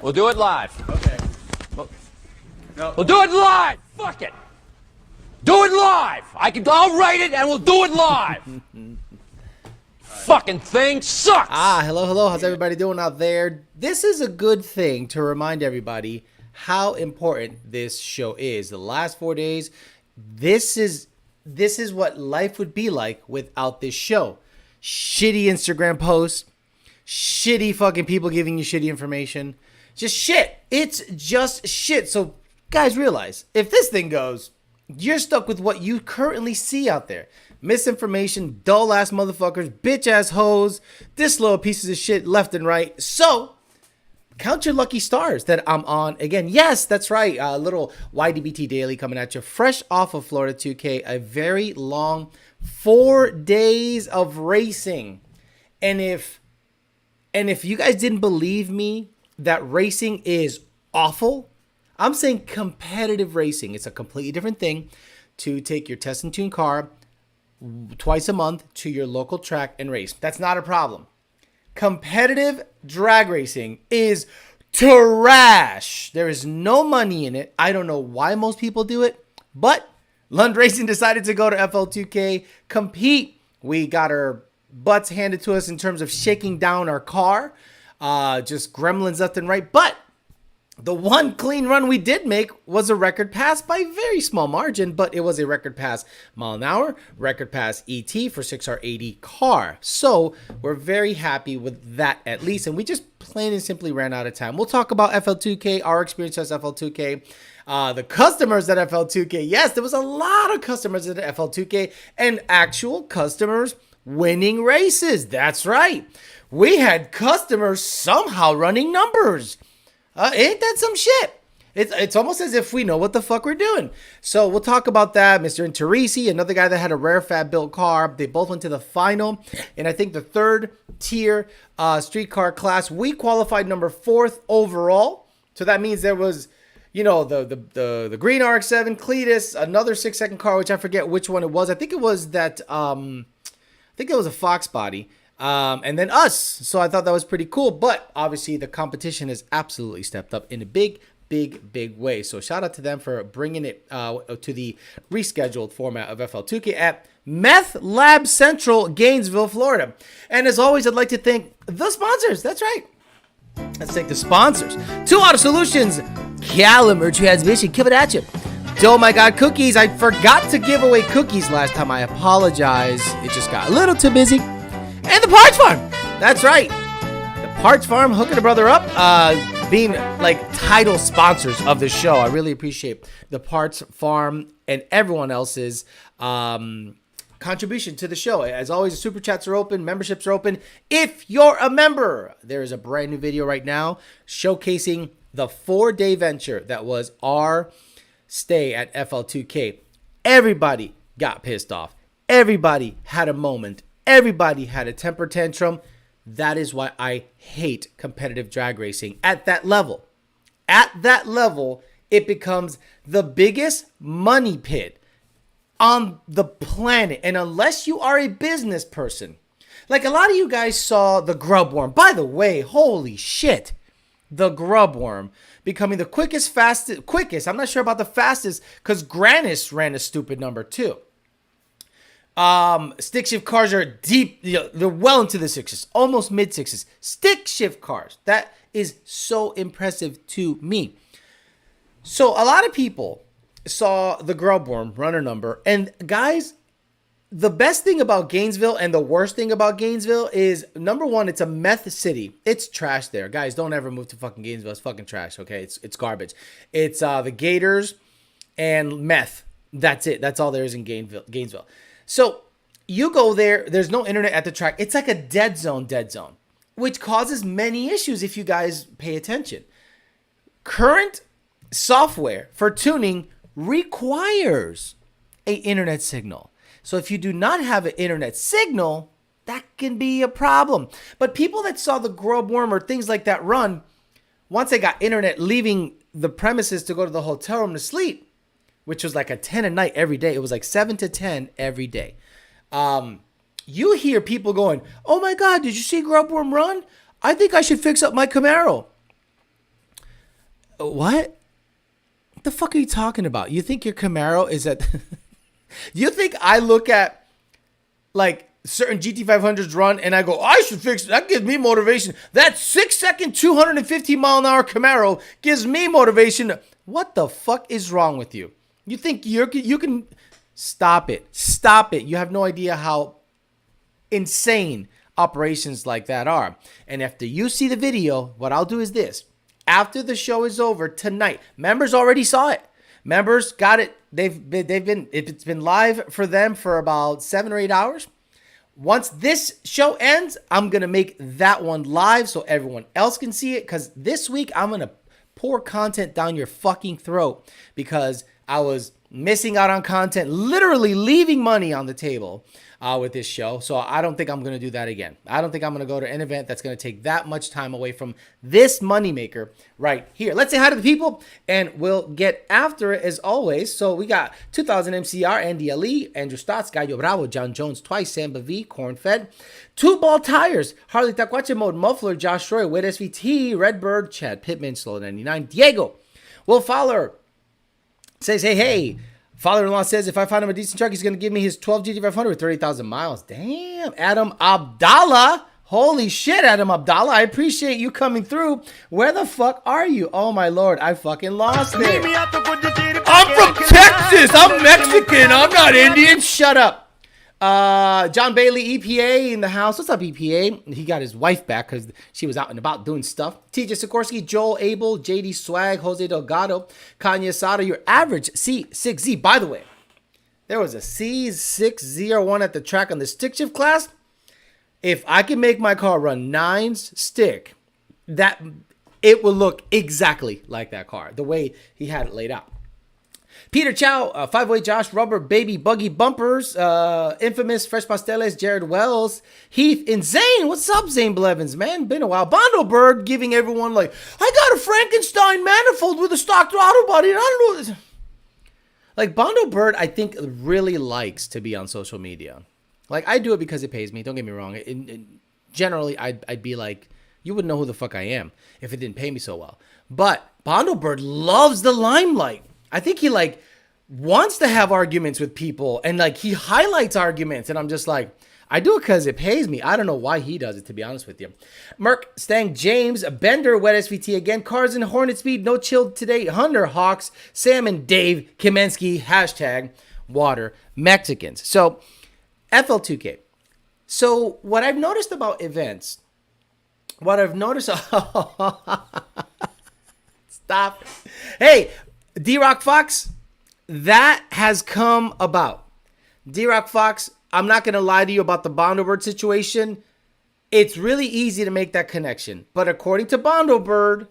We'll do it live. Okay. We'll do it live. Fuck it. Do it live. I'll write it and we'll do it live. Fucking thing sucks. Hello. How's everybody doing out there? This is a good thing to remind everybody how important this show is. The last 4 days, this is what life would be like without this show. Shitty Instagram posts, shitty fucking people giving you shitty information. Just shit. It's just shit. So guys, realize if this thing goes, you're stuck with what you currently see out there. Misinformation, dull ass motherfuckers, bitch ass hoes, disloyal pieces of shit left and right. So count your lucky stars that I'm on again. Yes, that's right. A little YDBT Daily coming at you fresh off of Florida 2K. A very long 4 days of racing. And if you guys didn't believe me that racing is awful, I'm saying competitive racing. It's a completely different thing to take your test and tune car twice a month to your local track and race. That's not a problem. Competitive drag racing is trash. There is no money in it. I don't know why most people do it, but Lund Racing decided to go to FL2K, compete. We got our butts handed to us in terms of shaking down our car. Just gremlins left and right. But the one clean run we did make was a record pass by very small margin, but it was a record pass mile an hour, record pass ET for 6R80 car. So we're very happy with that at least. And we just plain and simply ran out of time. We'll talk about FL2K, our experience as FL2K, the customers at FL2K. Yes, there was a lot of customers at FL2K and actual customers winning races. That's right. We had customers somehow running numbers. Ain't that some shit? It's almost as if we know what the fuck we're doing. So we'll talk about that. Mr. Interisi, another guy that had a rare fab built car. They both went to the final. And I think the third tier streetcar class, we qualified number 4th overall. So that means there was, you know, the green RX-7, Cletus, another 6-second car, which I forget which one it was. I think it was that, I think it was a Fox body. And then us. So I thought that was pretty cool. But obviously the competition has absolutely stepped up in a big way. So shout out to them for bringing it to the rescheduled format of FL2K at Meth Lab Central, Gainesville, Florida. And as always, I'd like to thank the sponsors. That's right. Let's thank the sponsors. 2 Auto Solutions, Caliber Transmission, keep it at you. Oh my God, cookies. I forgot to give away cookies last time. I apologize. It just got a little too busy. And the Parts Farm. That's right. The Parts Farm hooking a brother up, being like title sponsors of the show. I really appreciate the Parts Farm and everyone else's contribution to the show. As always, the super chats are open, memberships are open. If you're a member, there is a brand new video right now showcasing the 4-day venture that was our stay at FL2K. Everybody got pissed off. Everybody had a moment. Everybody had a temper tantrum. That is why I hate competitive drag racing at that level. At that level, it becomes the biggest money pit on the planet. And unless you are a business person, like a lot of you guys saw the grub worm. By the way, holy shit. The grub worm becoming the quickest, I'm not sure about the fastest because Granis ran a stupid number too. Stick shift cars are deep, they're well into the 6s, almost mid 6s. Stick shift cars, that is so impressive to me. So a lot of people saw the grubworm runner number, and guys, the best thing about Gainesville and the worst thing about Gainesville is, number one, it's a meth city. It's trash there. Guys, don't ever move to fucking Gainesville. It's fucking trash, okay? It's garbage. It's the Gators and meth. That's it. That's all there is in Gainesville. So you go there, there's no internet at the track. It's like a dead zone, which causes many issues if you guys pay attention. Current software for tuning requires an internet signal. So if you do not have an internet signal, that can be a problem. But people that saw the grub worm or things like that run, once they got internet leaving the premises to go to the hotel room to sleep, which was like a 10 a night every day. It was like 7 to 10 every day. You hear people going, oh my God, did you see Grubworm run? I think I should fix up my Camaro. What the fuck are you talking about? You think your Camaro is at... You think I look at like certain GT500s run and I go, I should fix it. That gives me motivation. That 6-second, 250 mile an hour Camaro gives me motivation. What the fuck is wrong with you? You think you can... Stop it. Stop it. You have no idea how insane operations like that are. And after you see the video, what I'll do is this. After the show is over tonight, members already saw it. Members got it. It's been live for them for about 7 or 8 hours. Once this show ends, I'm going to make that one live so everyone else can see it. Because this week, I'm going to pour content down your fucking throat because I was missing out on content, literally leaving money on the table with this show. So I don't think I'm going to do that again. I don't think I'm going to go to an event that's going to take that much time away from this moneymaker right here. Let's say hi to the people and we'll get after it as always. So we got 2000 MCR, Andy Ali, Andrew Stotts, Gallo Bravo, John Jones twice, Samba V, Corn Fed, 2 Ball Tires, Harley Taquache Mode, Muffler, Josh Roy, Wit SVT, Redbird, Chad Pittman, Slow 99, Diego, Will Fowler, says, hey, father-in-law says if I find him a decent truck, he's going to give me his 12 GT500 with 30,000 miles. Damn, Adam Abdallah. Holy shit, Adam Abdallah. I appreciate you coming through. Where the fuck are you? Oh, my Lord. I fucking lost it. I'm from Texas. I'm Mexican. I'm not Indian. Shut up. John Bailey, EPA in the house. What's up, EPA? He got his wife back because she was out and about doing stuff. TJ Sikorsky, Joel Abel, JD Swag, Jose Delgado, Kanye Sada, your average C6Z. By the way, there was a C601 at the track on the stick shift class. If I can make my car run 9s stick, that it will look exactly like that car, the way he had it laid out. Peter Chow, 5-Way Josh, Rubber, Baby, Buggy Bumpers, Infamous, Fresh Pasteles, Jared Wells, Heath, and Zane. What's up, Zane Blevins, man? Been a while. Bondo Bird giving everyone like, I got a Frankenstein manifold with a stock throttle body, and I don't know. Like, Bondo Bird, I think, really likes to be on social media. Like, I do it because it pays me. Don't get me wrong. Generally, I'd be like, you wouldn't know who the fuck I am if it didn't pay me so well. But Bondo Bird loves the limelight. I think he like wants to have arguments with people and like he highlights arguments and I'm just like, I do it because it pays me. I don't know why he does it, to be honest with you. Merc, Stang, James, Bender, Wet SVT again, Cars and Hornet Speed, No Chill Today, Hunter, Hawks, Sam and Dave, Kamensky, hashtag Water Mexicans. So FL2K. So what I've noticed about events, stop. Hey, D-Rock Fox, that has come about. D-Rock Fox, I'm not going to lie to you about the Bondo Bird situation. It's really easy to make that connection. But according to Bondo Bird,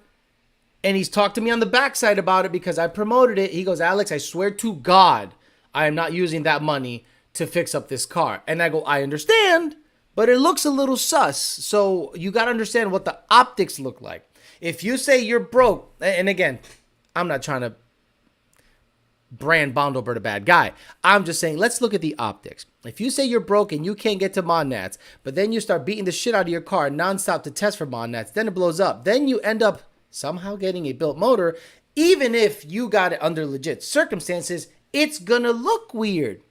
and he's talked to me on the backside about it because I promoted it, he goes, Alex, I swear to God, I am not using that money to fix up this car. And I go, I understand, but it looks a little sus. So you got to understand what the optics look like. If you say you're broke, and again, I'm not trying to brand Bondo Bird a bad guy. I'm just saying, let's look at the optics. If you say you're broke and you can't get to Monnats, but then you start beating the shit out of your car nonstop to test for Monnats, then it blows up. Then you end up somehow getting a built motor. Even if you got it under legit circumstances, it's going to look weird.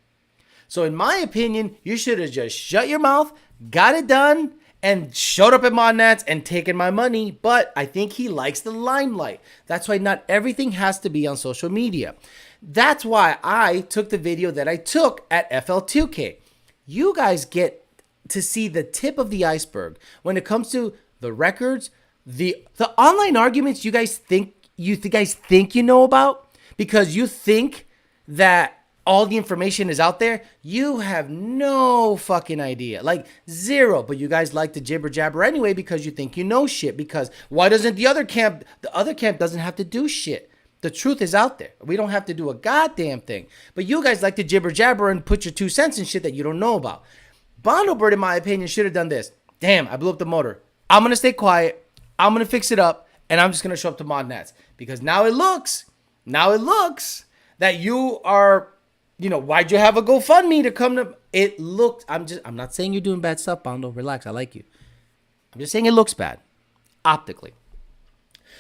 So in my opinion, you should have just shut your mouth, got it done, and showed up at Monnats and taken my money. But I think he likes the limelight. That's why not everything has to be on social media. That's why I took the video that I took at FL2K. You guys get to see the tip of the iceberg when it comes to the records, the online arguments you guys think you know about because you think that all the information is out there. You have no fucking idea, like zero. But you guys like to jibber jabber anyway because you think you know shit. Because why doesn't the other camp? The other camp doesn't have to do shit. The truth is out there. We don't have to do a goddamn thing. But you guys like to jibber jabber and put your 2 cents in shit that you don't know about. Bondo Bird, in my opinion, should have done this. Damn, I blew up the motor. I'm going to stay quiet. I'm going to fix it up. And I'm just going to show up to Monnats. Because now it looks that you are, why'd you have a GoFundMe to come to, it looked, I'm not saying you're doing bad stuff, Bondo. Relax, I like you. I'm just saying it looks bad, optically.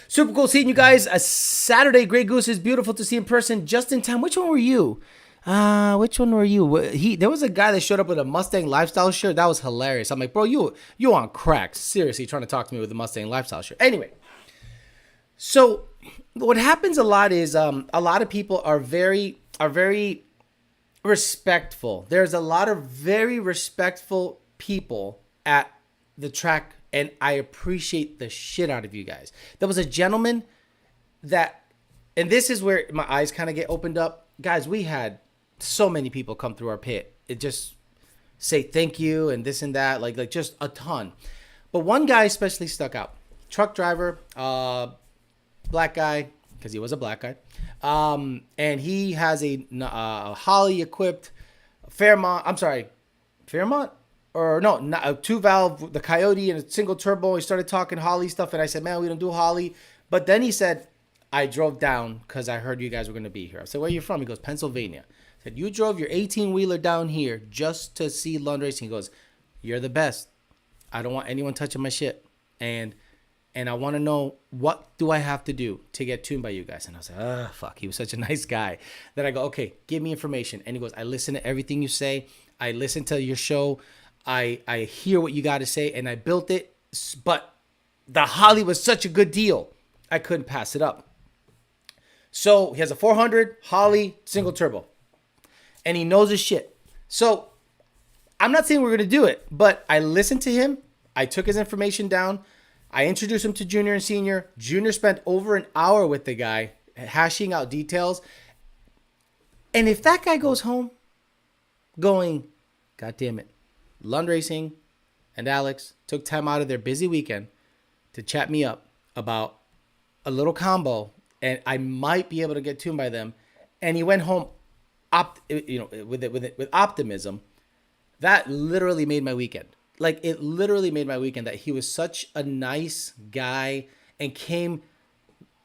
Super cool seeing you guys. A Saturday, Grey Goose is beautiful to see in person just in time. Which one were you? Which one were you? There was a guy that showed up with a Mustang lifestyle shirt. That was hilarious. I'm like, bro, you on crack. Seriously, trying to talk to me with a Mustang lifestyle shirt. Anyway, so what happens a lot is a lot of people are very respectful. There's a lot of very respectful people at the track, and I appreciate the shit out of you guys. There was a gentleman that, and this is where my eyes kind of get opened up. Guys, we had so many people come through our pit. It just say thank you and this and that, like just a ton. But one guy especially stuck out. Truck driver, black guy, because he was a black guy. And he has a Holley equipped Fairmont, or no, not a 2-valve, the Coyote and a single turbo. He started talking Holley stuff, and I said, man, we don't do Holley. But then he said, I drove down because I heard you guys were going to be here. I said, where are you from? He goes, Pennsylvania. I said, you drove your 18-wheeler down here just to see Lund Racing. He goes, you're the best. I don't want anyone touching my shit. And I want to know, what do I have to do to get tuned by you guys? And I was like, fuck. He was such a nice guy that I go, okay, give me information. And he goes, I listen to everything you say. I listen to your show. I hear what you got to say, and I built it. But the Holley was such a good deal, I couldn't pass it up. So he has a 400 Holley single turbo, and he knows his shit. So I'm not saying we're going to do it, but I listened to him. I took his information down. I introduced him to Junior and Senior. Junior spent over an hour with the guy, hashing out details. And if that guy goes home going, God damn it, Lund Racing and Alex took time out of their busy weekend to chat me up about a little combo, and I might be able to get tuned by them, and he went home with optimism, that literally made my weekend. Like, it literally made my weekend that he was such a nice guy and came,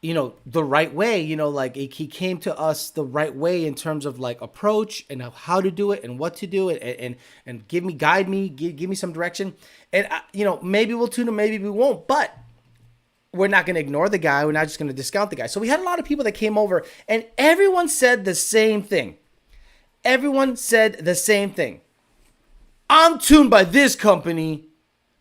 the right way, like he came to us the right way in terms of like approach and how to do it and what to do and guide me, give me some direction. And, maybe we'll tune him, maybe we won't, but we're not going to ignore the guy. We're not just going to discount the guy. So we had a lot of people that came over, and everyone said the same thing. I'm tuned by this company,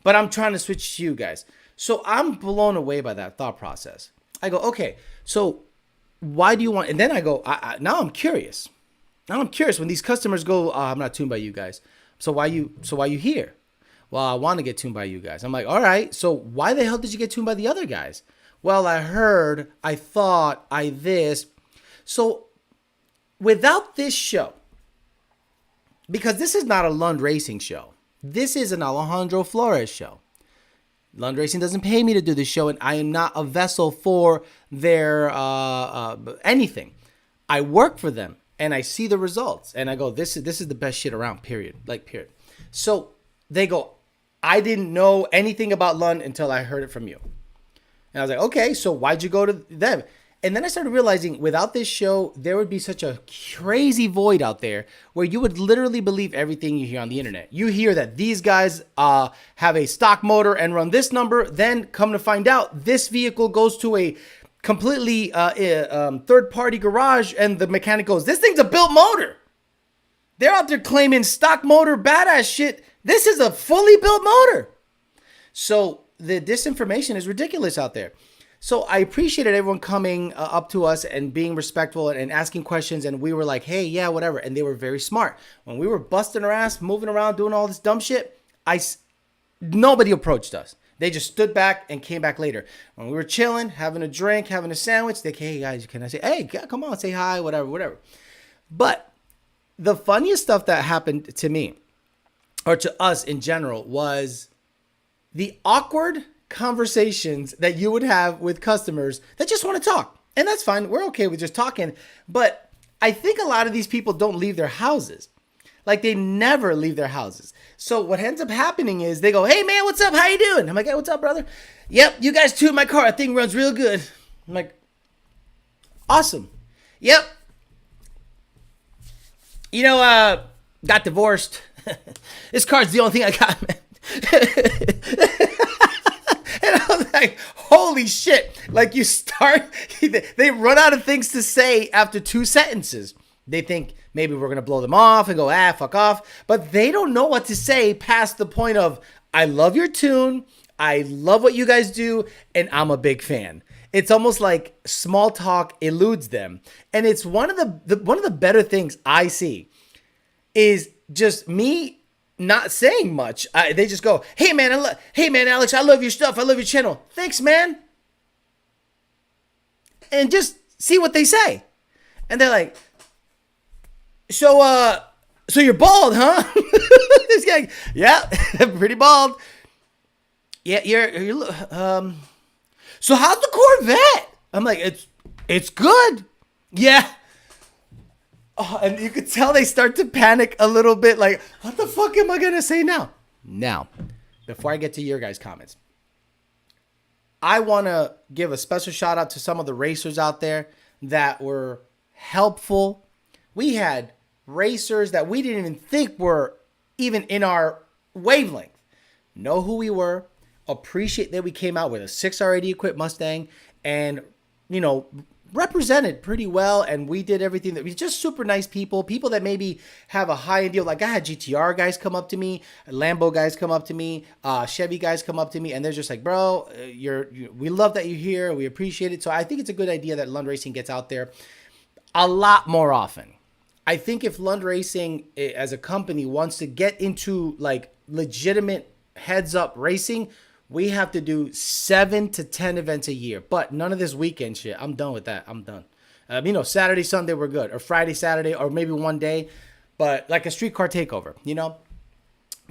but I'm trying to switch to you guys. So I'm blown away by that thought process. I go, okay, so why do you want? And then I go, now I'm curious. When these customers go, I'm not tuned by you guys. So why you here? Well, I want to get tuned by you guys. I'm like, all right, so why the hell did you get tuned by the other guys? Well, I heard, I thought, this. So without this show, because this is not a Lund Racing show, this is an Alejandro Flores show. Lund Racing doesn't pay me to do this show, and I am not a vessel for their anything. I work for them, and I see the results, and I go, this is the best shit around, period. So they go, I didn't know anything about Lund until I heard it from you. And I was like, okay, so why'd you go to them? And then I started realizing without this show, there would be such a crazy void out there where you would literally believe everything you hear on the internet. You hear that these guys have a stock motor and run this number. Then come to find out, this vehicle goes to a completely third-party garage, and the mechanic goes, this thing's a built motor. They're out there claiming stock motor badass shit. This is a fully built motor. So the disinformation is ridiculous out there. So I appreciated everyone coming up to us and being respectful and asking questions. And we were like, hey, yeah, whatever. And they were very smart. When we were busting our ass, moving around, doing all this dumb shit, nobody approached us. They just stood back and came back later. When we were chilling, having a drink, having a sandwich, they came, hey, guys, can I say, hey, come on, say hi, whatever. But the funniest stuff that happened to me, or to us in general, was the awkward conversations that you would have with customers that just want to talk. And that's fine. We're okay with just talking. But I think a lot of these people don't leave their houses. Like, they never leave their houses. So what ends up happening is they go, hey, man, what's up? How you doing? I'm like, hey, what's up, brother? Yep, you guys tuned my car. That thing runs real good. I'm like, awesome. Yep. Got divorced. This car's the only thing I got, man. And I was like, holy holy shit. Like you start, they run out of things to say after 2 sentences. They think maybe we're going to blow them off and go, fuck off. But they don't know what to say past the point of, I love your tune. I love what you guys do. And I'm a big fan. It's almost like small talk eludes them. And it's one of the better things I see is just me not saying much. They just go, hey man, Alex, I love your stuff. I love your channel. Thanks, man. And just see what they say. And they're like, so you're bald, huh? This guy, yeah, pretty bald. Yeah, you're so how's the Corvette? I'm like, it's good. Yeah. Oh, and you could tell they start to panic a little bit. Like, what the fuck am I going to say now? Now, before I get to your guys' comments, I want to give a special shout out to some of the racers out there that were helpful. We had racers that we didn't even think were even in our wavelength. Know who we were. Appreciate that we came out with a 6R80 equipped Mustang and, represented pretty well. And we did everything that we just super nice people that maybe have a high end deal. Like I had GTR guys come up to me, Lambo guys come up to me, Chevy guys come up to me, and they're just like, bro, we love that you're here. We appreciate it. So I think it's a good idea that Lund Racing gets out there a lot more often. I think if Lund Racing as a company wants to get into like legitimate heads up racing, we have to do 7 to 10 events a year, but none of this weekend shit. I'm done with that. I'm done. Saturday, Sunday, we're good. Or Friday, Saturday, or maybe one day, but like a streetcar takeover,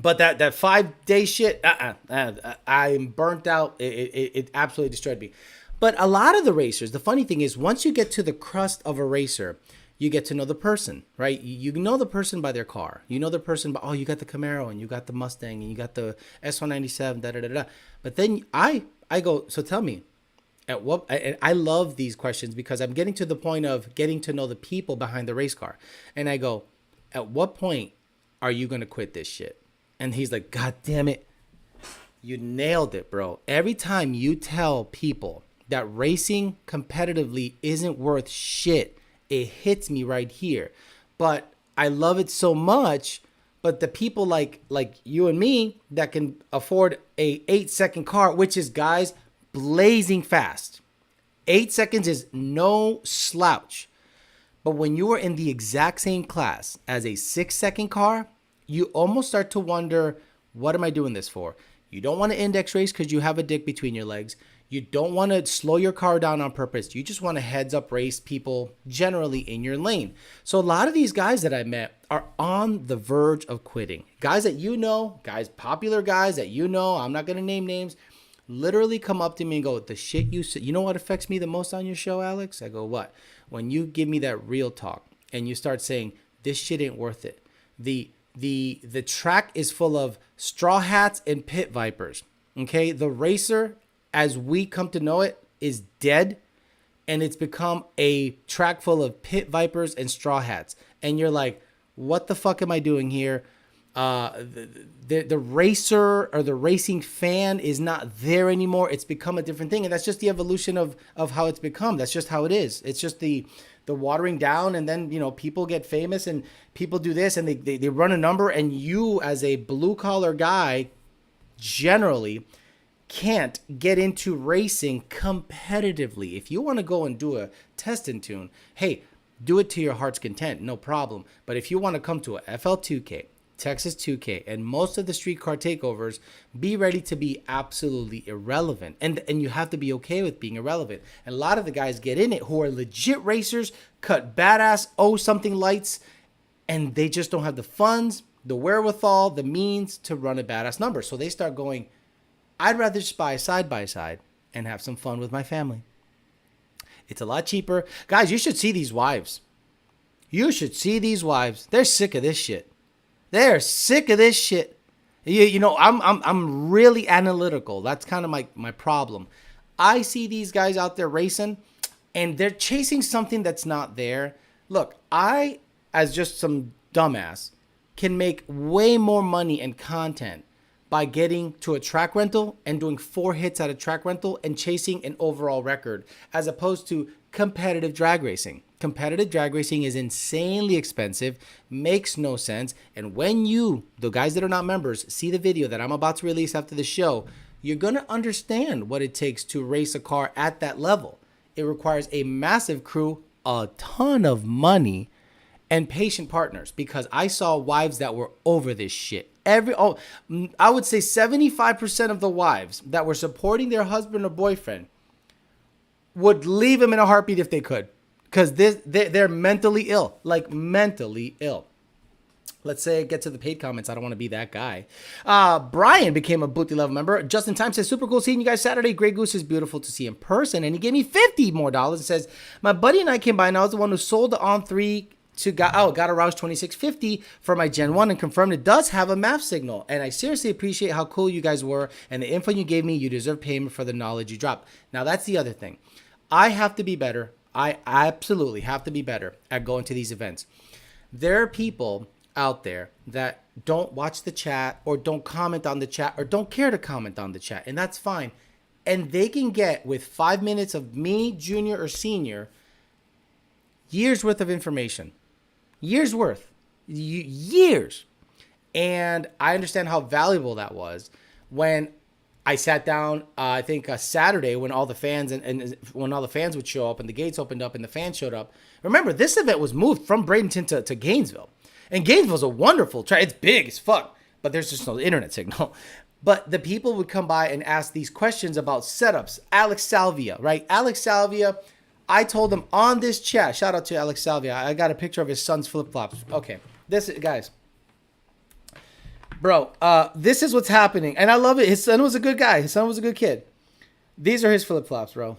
But that 5-day shit, I'm burnt out. It absolutely destroyed me. But a lot of the racers, the funny thing is, once you get to the crust of a racer, you get to know the person, right? You know the person by their car. You know the person by, you got the Camaro and you got the Mustang and you got the S197, da-da-da-da. But then I go, so tell me, at what, and I love these questions because I'm getting to the point of getting to know the people behind the race car. And I go, at what point are you going to quit this shit? And he's like, God damn it. You nailed it, bro. Every time you tell people that racing competitively isn't worth shit, it hits me right here. But I love it so much. But the people like you and me that can afford a 8-second car, which is, guys, blazing fast. 8 seconds is no slouch. But when you are in the exact same class as a 6-second car, you almost start to wonder, what am I doing this for? You don't want to index race because you have a dick between your legs. You don't want to slow your car down on purpose. You just want to heads up race people generally in your lane. So a lot of these guys that I met are on the verge of quitting. Guys that guys, popular guys that I'm not going to name names, literally come up to me and go, the shit you said, you know what affects me the most on your show, Alex? I go, what? When you give me that real talk and you start saying, this shit ain't worth it. The track is full of straw hats and pit vipers. Okay? The racer, as we come to know it, is dead, and it's become a track full of pit vipers and straw hats. And you're like, what the fuck am I doing here? The racer or the racing fan is not there anymore. It's become a different thing, and that's just the evolution of how it's become. That's just how it is. It's just the watering down, and then people get famous and people do this and they run a number, and you as a blue collar guy generally can't get into racing competitively. If you want to go and do a test and tune, hey, do it to your heart's content, no problem. But if you want to come to a FL2K, Texas 2K, and most of the streetcar takeovers, be ready to be absolutely irrelevant. And you have to be okay with being irrelevant. And a lot of the guys get in it who are legit racers, cut badass something lights, and they just don't have the funds, the wherewithal, the means to run a badass number. So they start going, I'd rather just buy a side-by-side and have some fun with my family. It's a lot cheaper. Guys, you should see these wives. You should see these wives. They're sick of this shit. They're sick of this shit. I'm really analytical. That's kind of my problem. I see these guys out there racing, and they're chasing something that's not there. Look, I, as just some dumbass, can make way more money and content by getting to a track rental and doing 4 hits at a track rental and chasing an overall record, as opposed to competitive drag racing. Competitive drag racing is insanely expensive, makes no sense. And when you, the guys that are not members, see the video that I'm about to release after the show, you're going to understand what it takes to race a car at that level. It requires a massive crew, a ton of money, and patient partners, because I saw wives that were over this shit. I would say 75% of the wives that were supporting their husband or boyfriend would leave him in a heartbeat if they could, because they're mentally ill, like mentally ill. Let's say get to the paid comments. I don't want to be that guy. Brian became a Booty Level member. Justin Time says, super cool seeing you guys Saturday. Grey Goose is beautiful to see in person. And he gave me $50 more. And says, my buddy and I came by, and I was the one who sold the On 3 to got a Roush 2650 for my Gen 1 and confirmed it does have a MAF signal. And I seriously appreciate how cool you guys were and the info you gave me. You deserve payment for the knowledge you dropped. Now, that's the other thing. I have to be better. I absolutely have to be better at going to these events. There are people out there that don't watch the chat or don't comment on the chat or don't care to comment on the chat, and that's fine. And they can get, with 5 minutes of me, junior or senior, years worth of information. Years worth. Years. And I understand how valuable that was when I sat down, I think Saturday, when all the fans and when all the fans would show up and the gates opened up and the fans showed up. Remember, this event was moved from Bradenton to Gainesville. And Gainesville's a wonderful track. It's big as fuck, but there's just no internet signal. But the people would come by and ask these questions about setups. Alex Salvia, right? Alex Salvia, I told him on this chat, shout out to Alex Salvia. I got a picture of his son's flip-flops. Okay, guys. Bro, this is what's happening. And I love it. His son was a good guy. His son was a good kid. These are his flip-flops, bro.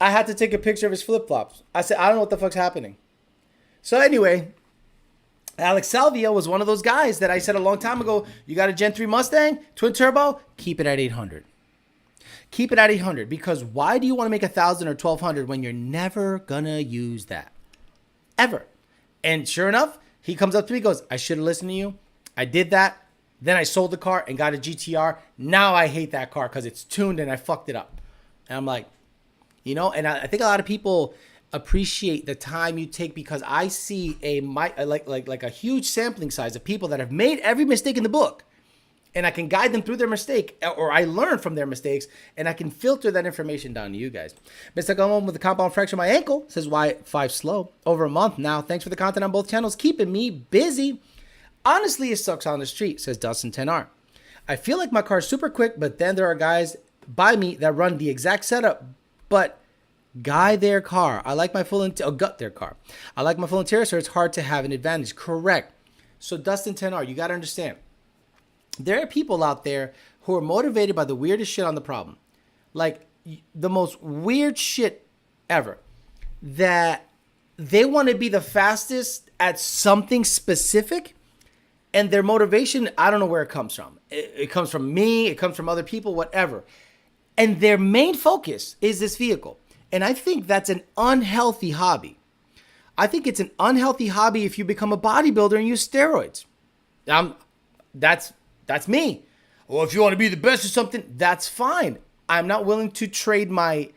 I had to take a picture of his flip-flops. I said, I don't know what the fuck's happening. So anyway, Alex Salvia was one of those guys that I said a long time ago, you got a Gen 3 Mustang, twin turbo, keep it at 800. Keep it at 800, because why do you want to make 1,000 or 1,200 when you're never gonna use that? Ever. And sure enough, he comes up to me, goes, I should have listened to you. I did that. Then I sold the car and got a GTR. Now I hate that car because it's tuned and I fucked it up. And I'm like, you know, and I think a lot of people appreciate the time you take, because I see like a huge sampling size of people that have made every mistake in the book, and I can guide them through their mistake, or I learn from their mistakes, and I can filter that information down to you guys. Mr. Gomon with the compound fracture of my ankle says, why 5 slow? Over a month now. Thanks for the content on both channels, keeping me busy. Honestly, it sucks on the street, says Dustin 10R. I feel like my car's super quick, but then there are guys by me that run the exact setup, but gut their car. I like my full interior, so it's hard to have an advantage. Correct. So Dustin 10R, you got to understand, there are people out there who are motivated by the weirdest shit on the problem, like the most weird shit ever, that they want to be the fastest at something specific, and their motivation, I don't know where it comes from. It comes from me, it comes from other people, whatever. And their main focus is this vehicle. And I think that's an unhealthy hobby. I think it's an unhealthy hobby if you become a bodybuilder and use steroids. That's me. Well, if you want to be the best or something, that's fine. I'm not willing to trade my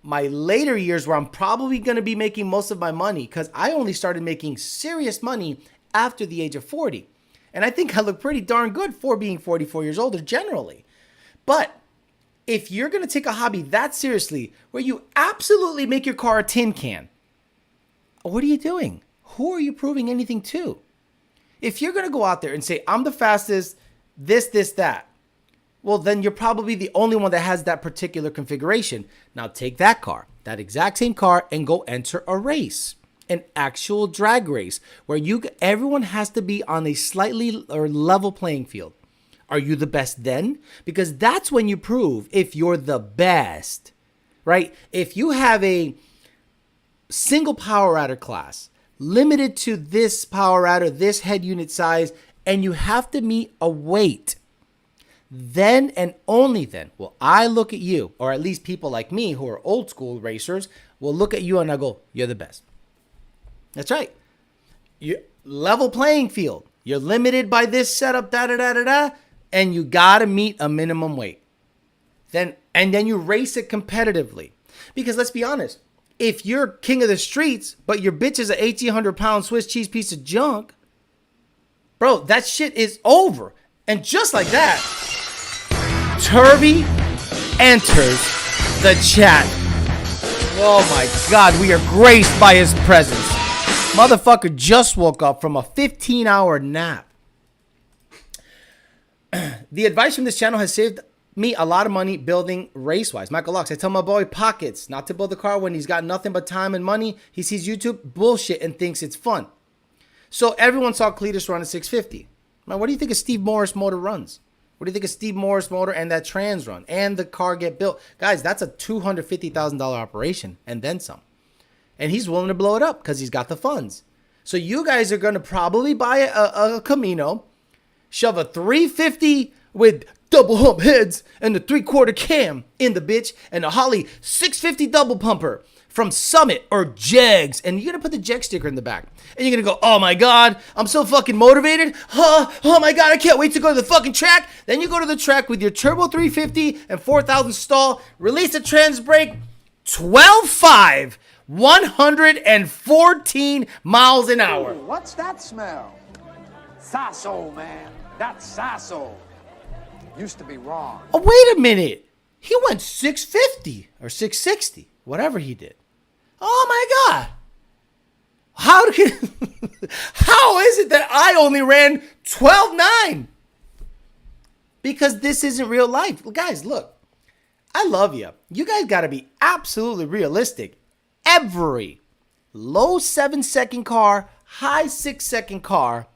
later years where I'm probably going to be making most of my money, because I only started making serious money after the age of 40. And I think I look pretty darn good for being 44 years older generally. But if you're going to take a hobby that seriously, where you absolutely make your car a tin can, what are you doing? Who are you proving anything to? If you're going to go out there and say, I'm the fastest, this, that, well, then you're probably the only one that has that particular configuration. Now take that car, that exact same car, and go enter a race, an actual drag race, where everyone has to be on a slightly or level playing field. Are you the best then? Because that's when you prove if you're the best, right? If you have a single power adder class, limited to this power adder, this head unit size, and you have to meet a weight, then and only then will I look at you, or at least people like me who are old school racers will look at you and I go, you're the best. That's right. You level playing field. You're limited by this setup, da-da-da-da-da, and you got to meet a minimum weight. Then you race it competitively. Because let's be honest, if you're king of the streets, but your bitch is an 1,800-pound Swiss cheese piece of junk, bro, that shit is over. And just like that, Turvy enters the chat. Oh my God, we are graced by his presence. Motherfucker just woke up from a 15-hour nap. The advice from this channel has saved me a lot of money building race-wise. Michael Locks, I tell my boy Pockets not to build a car when he's got nothing but time and money. He sees YouTube bullshit and thinks it's fun. So everyone saw Cletus run a 650. Now, what do you think a Steve Morris motor runs? What do you think a Steve Morris motor and that trans run and the car get built? Guys, that's a $250,000 operation and then some. And he's willing to blow it up because he's got the funds. So you guys are going to probably buy a Camino, shove a 350 with double hump heads and the 3/4 cam in the bitch and a Holly 650 double pumper from Summit or Jegs. And you're going to put the Jeg sticker in the back. And you're going to go, oh my God, I'm so fucking motivated. Oh my God, I can't wait to go to the fucking track. Then you go to the track with your turbo 350 and 4,000 stall, release the trans brake, 12.5. 114 miles an hour. Ooh, what's that smell? Sasso, man. That's Sasso. Used to be wrong. Oh, wait a minute. He went 650 or 660, whatever he did. Oh my God. How is it that I only ran 12.9? Because this isn't real life. Guys, look. I love you. You guys got to be absolutely realistic. Every low 7-second car, high 6-second car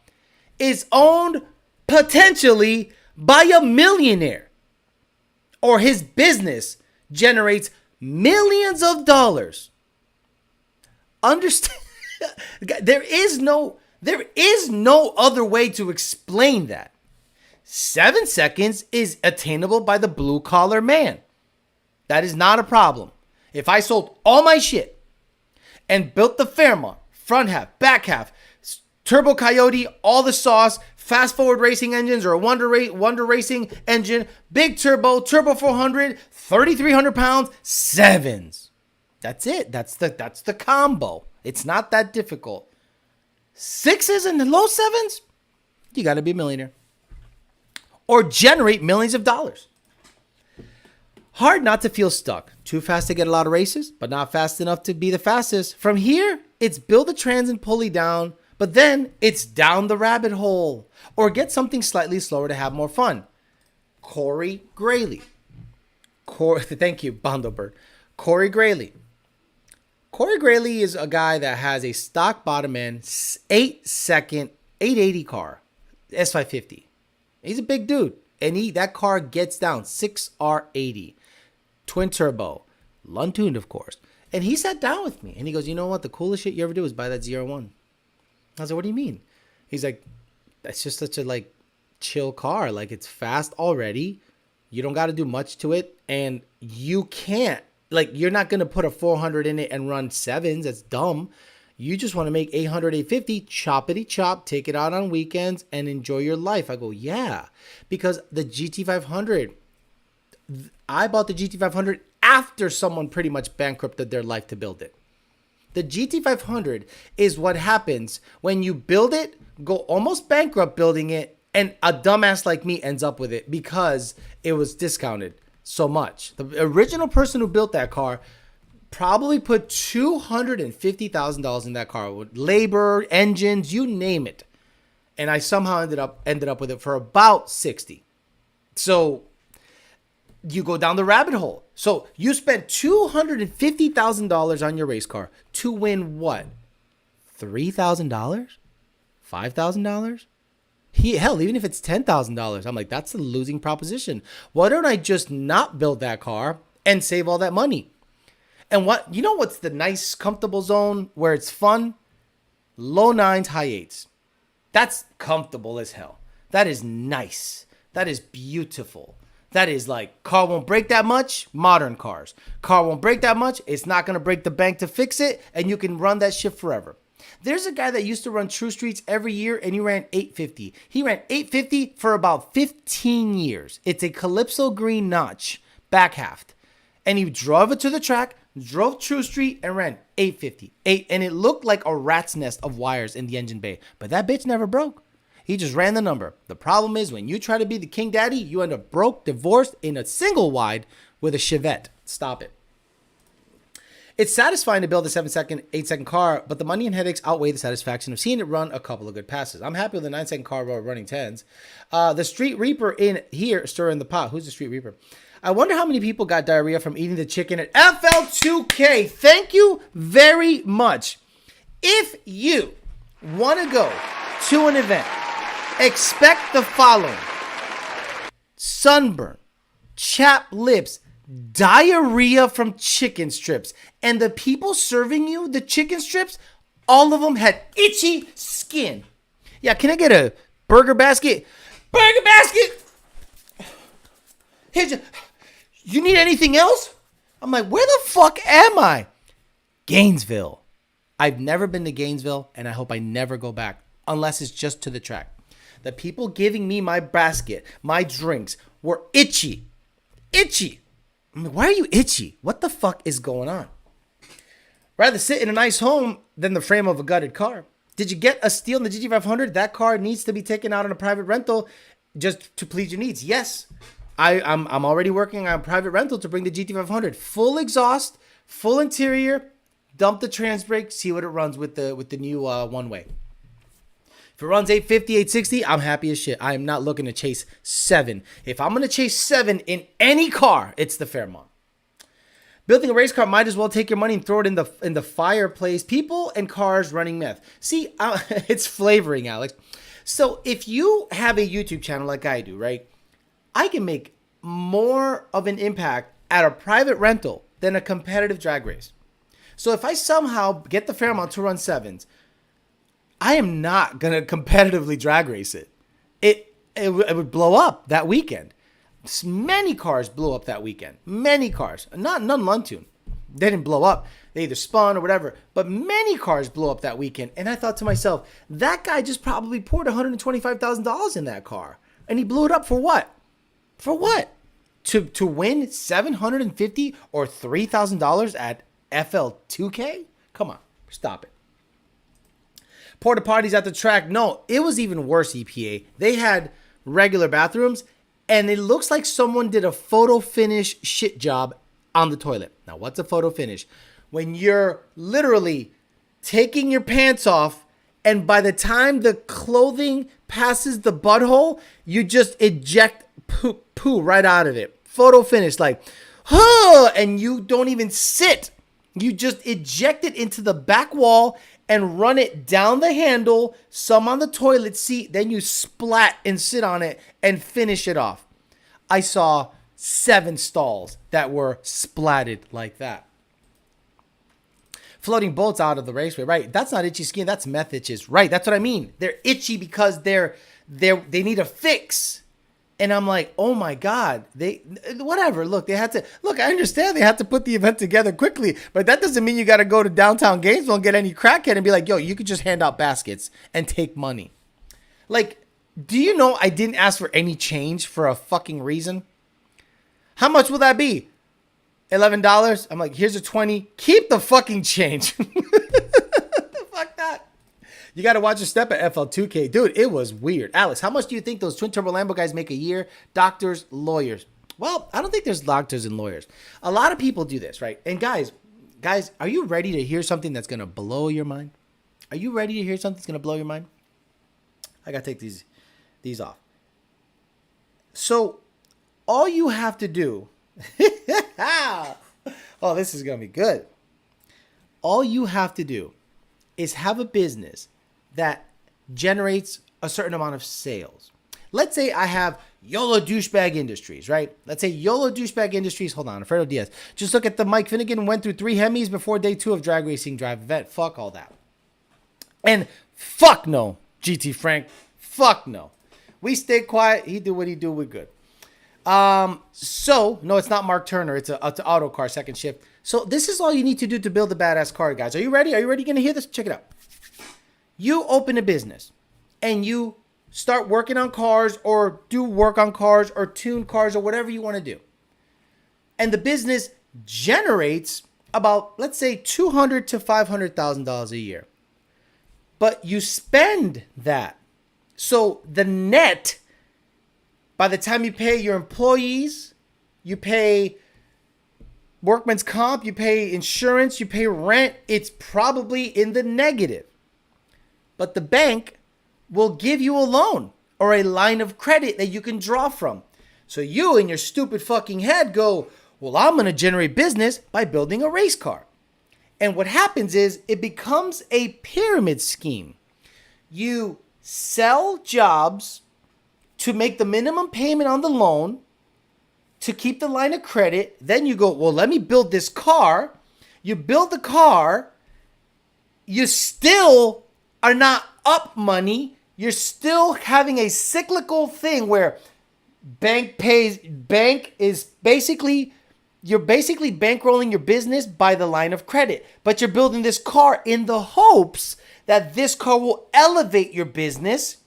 is owned potentially by a millionaire, or his business generates millions of dollars. Understand? There is no other way to explain that. 7 seconds is attainable by the blue collar man. That is not a problem. If I sold all my shit and built the Fairmont, front half, back half, Turbo Coyote, all the sauce, fast forward racing engines or a Wonder Racing engine, big turbo, turbo 400, 3,300 pounds, sevens. That's it. That's the combo. It's not that difficult. Sixes and the low sevens, you got to be a millionaire or generate millions of dollars. Hard not to feel stuck. Too fast to get a lot of races, but not fast enough to be the fastest. From here, it's build the trans and pulley down, but then it's down the rabbit hole. Or get something slightly slower to have more fun. Corey Grayley. Thank you, Bondo Bird. Corey Grayley. Corey Grayley is a guy that has a stock bottom end, 8-second, 880 car, S550. He's a big dude. And that car gets down, 6R80. Twin turbo, Lund-tuned, of course. And he sat down with me and he goes, you know what? The coolest shit you ever do is buy that ZR1. I was like, what do you mean? He's like, that's just such a chill car. Like, it's fast already. You don't got to do much to it. And you can't, you're not going to put a 400 in it and run sevens. That's dumb. You just want to make 800, 850, choppity chop, take it out on weekends and enjoy your life. I go, yeah, because the GT500, I bought the GT500 after someone pretty much bankrupted their life to build it. The GT500 is what happens when you build it, go almost bankrupt building it, and a dumbass like me ends up with it because it was discounted so much. The original person who built that car probably put $250,000 in that car with labor, engines, you name it. And I somehow ended up with it for about 60. So you go down the rabbit hole. So you spent $250,000 on your race car to win what? $3,000? $5,000? Hell, even if it's $10,000, I'm like, that's a losing proposition. Why don't I just not build that car and save all that money? And what's the nice, comfortable zone where it's fun? Low 9s, high 8s. That's comfortable as hell. That is nice. That is beautiful. That is car won't break that much, modern cars. Car won't break that much, it's not going to break the bank to fix it, and you can run that shit forever. There's a guy that used to run True Streets every year, and he ran 850. He ran 850 for about 15 years. It's a Calypso green notch, back half. And he drove it to the track, drove True Street, and ran 850. And it looked like a rat's nest of wires in the engine bay. But that bitch never broke. He just ran the number. The problem is when you try to be the king daddy, you end up broke, divorced, in a single wide with a Chevette. Stop it. It's satisfying to build a 7-second, 8-second car, but the money and headaches outweigh the satisfaction of seeing it run a couple of good passes. I'm happy with the 9-second car running 10s. The Street Reaper in here stirring the pot. Who's the Street Reaper? I wonder how many people got diarrhea from eating the chicken at FL2K. Thank you very much. If you want to go to an event, expect the following: sunburn, chapped lips, diarrhea from chicken strips. And the people serving you the chicken strips, all of them had itchy skin. Yeah, can I get a burger basket? Burger basket! Here's you need anything else? I'm like, where the fuck am I? Gainesville. I've never been to Gainesville, and I hope I never go back, unless it's just to the track. The people giving me my basket, my drinks, were itchy. Itchy. I'm like, why are you itchy? What the fuck is going on? Rather sit in a nice home than the frame of a gutted car. Did you get a steal in the GT500? That car needs to be taken out on a private rental just to please your needs. Yes. I'm already working on a private rental to bring the GT500. Full exhaust, full interior, dump the trans brake, see what it runs with the new one-way. If it runs 850, 860, I'm happy as shit. I am not looking to chase 7. If I'm going to chase 7 in any car, it's the Fairmont. Building a race car might as well take your money and throw it in the fireplace. People and cars running meth. See, it's flavoring, Alex. So if you have a YouTube channel like I do, right, I can make more of an impact at a private rental than a competitive drag race. So if I somehow get the Fairmont to run 7s, I am not going to competitively drag race it. It would blow up that weekend. Many cars blew up that weekend. Many cars. None Luntune. They didn't blow up. They either spun or whatever. But many cars blew up that weekend. And I thought to myself, that guy just probably poured $125,000 in that car. And he blew it up for what? For what? To win $750 or $3,000 at FL2K? Come on. Stop it. Porta potties at the track. No, it was even worse, EPA. They had regular bathrooms, and it looks like someone did a photo finish shit job on the toilet. Now, what's a photo finish? When you're literally taking your pants off, and by the time the clothing passes the butthole, you just eject poo right out of it. Photo finish, like, huh, and you don't even sit. You just eject it into the back wall and run it down the handle, some on the toilet seat, then you splat and sit on it and finish it off. I saw 7 stalls that were splatted like that. Floating boats out of the raceway, right? That's not itchy skin, that's meth itches. Right, that's what I mean. They're itchy because they need a fix. And I'm like, oh my God, whatever. Look, I understand they had to put the event together quickly, but that doesn't mean you got to go to downtown Gainesville and get any crackhead and be like, yo, you could just hand out baskets and take money. Like, do you know I didn't ask for any change for a fucking reason? How much will that be? $11? I'm like, here's a 20. Keep the fucking change. Fuck that. You got to watch your step at FL2K. Dude, it was weird. Alex, how much do you think those twin turbo Lambo guys make a year? Doctors, lawyers. Well, I don't think there's doctors and lawyers. A lot of people do this, right? And guys, are you ready to hear something that's going to blow your mind? Are you ready to hear something that's going to blow your mind? I got to take these off. So all you have to do, oh, this is going to be good. All you have to do is have a business that generates a certain amount of sales. Let's say I have YOLO Douchebag Industries, right? Let's say YOLO Douchebag Industries. Hold on, Alfredo Diaz. Just look at the Mike Finnegan went through 3 Hemis before day 2 of drag racing drive event. Fuck all that. And fuck no, GT Frank. Fuck no. We stay quiet. He do what he do. We're good. So no, it's not Mark Turner. It's an auto car, second shift. So this is all you need to do to build a badass car, guys. Are you ready? Are you ready? Gonna hear this? Check it out. You open a business and you start working on cars or do work on cars or tune cars or whatever you want to do. And the business generates about, let's say, $200,000 to $500,000 a year. But you spend that. So the net, by the time you pay your employees, you pay workman's comp, you pay insurance, you pay rent, it's probably in the negative. But the bank will give you a loan or a line of credit that you can draw from. So you in your stupid fucking head go, well, I'm going to generate business by building a race car. And what happens is it becomes a pyramid scheme. You sell jobs to make the minimum payment on the loan to keep the line of credit. Then you go, well, let me build this car. You build the car. You still are not up money. You're still having a cyclical thing where you're basically bankrolling your business by the line of credit, but you're building this car in the hopes that this car will elevate your business.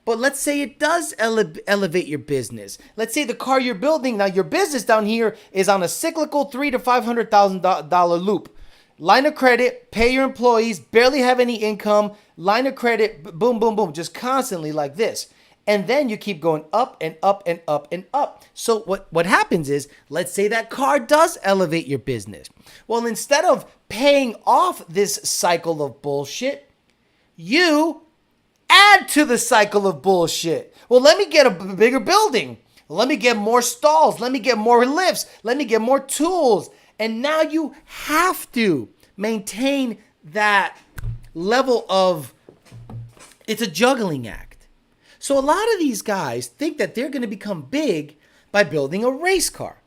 But let's say it does elevate your business. Let's say the car you're building, now your business down here is on a cyclical $300,000 to $500,000 loop. Line of credit, pay your employees, barely have any income, line of credit, boom, boom, boom, just constantly like this. And then you keep going up and up and up and up. So what happens is, let's say that car does elevate your business. Well, instead of paying off this cycle of bullshit, you add to the cycle of bullshit. Well, let me get a bigger building. Let me get more stalls. Let me get more lifts. Let me get more tools. And now you have to maintain that level of, it's a juggling act. So a lot of these guys think that they're going to become big by building a race car.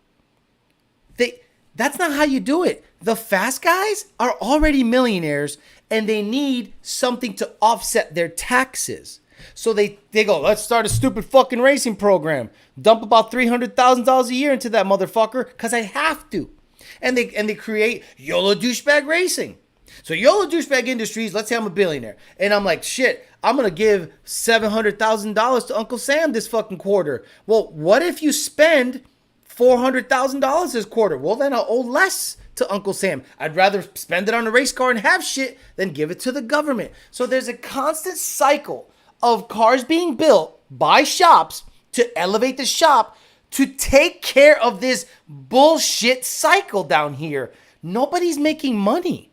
That's not how you do it. The fast guys are already millionaires and they need something to offset their taxes. So they go, let's start a stupid fucking racing program. Dump about $300,000 a year into that motherfucker because I have to. And they create YOLO Douchebag Racing. So YOLO Douchebag Industries, let's say I'm a billionaire. And I'm like, shit, I'm going to give $700,000 to Uncle Sam this fucking quarter. Well, what if you spend $400,000 this quarter? Well, then I'll owe less to Uncle Sam. I'd rather spend it on a race car and have shit than give it to the government. So there's a constant cycle of cars being built by shops to elevate the shop to take care of this bullshit cycle down here. Nobody's making money.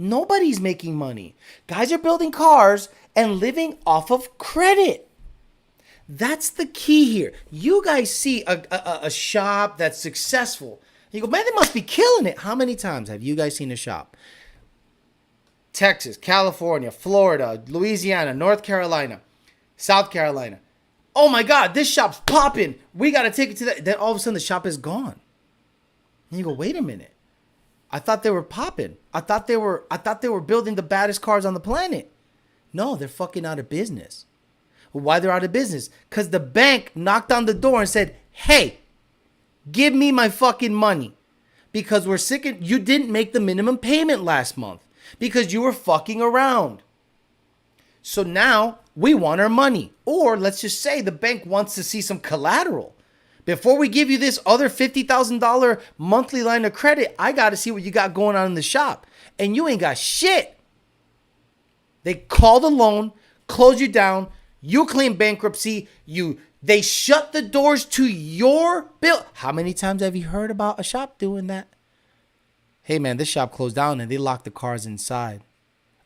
Nobody's making money. Guys are building cars and living off of credit. That's the key here. You guys see a shop that's successful. You go, man, they must be killing it. How many times have you guys seen a shop? Texas, California, Florida, Louisiana, North Carolina, South Carolina. Oh my God, this shop's popping. We got to take it to that. Then all of a sudden the shop is gone. And you go, wait a minute. I thought they were popping. I thought they were building the baddest cars on the planet. No, they're fucking out of business. Why they're out of business? Because the bank knocked on the door and said, hey, give me my fucking money. Because we're sick of, you didn't make the minimum payment last month. Because you were fucking around. So now we want our money. Or let's just say the bank wants to see some collateral. Before we give you this other $50,000 monthly line of credit, I got to see what you got going on in the shop. And you ain't got shit. They call the loan, close you down, you claim bankruptcy, they shut the doors to your bill. How many times have you heard about a shop doing that? Hey man, this shop closed down and they locked the cars inside.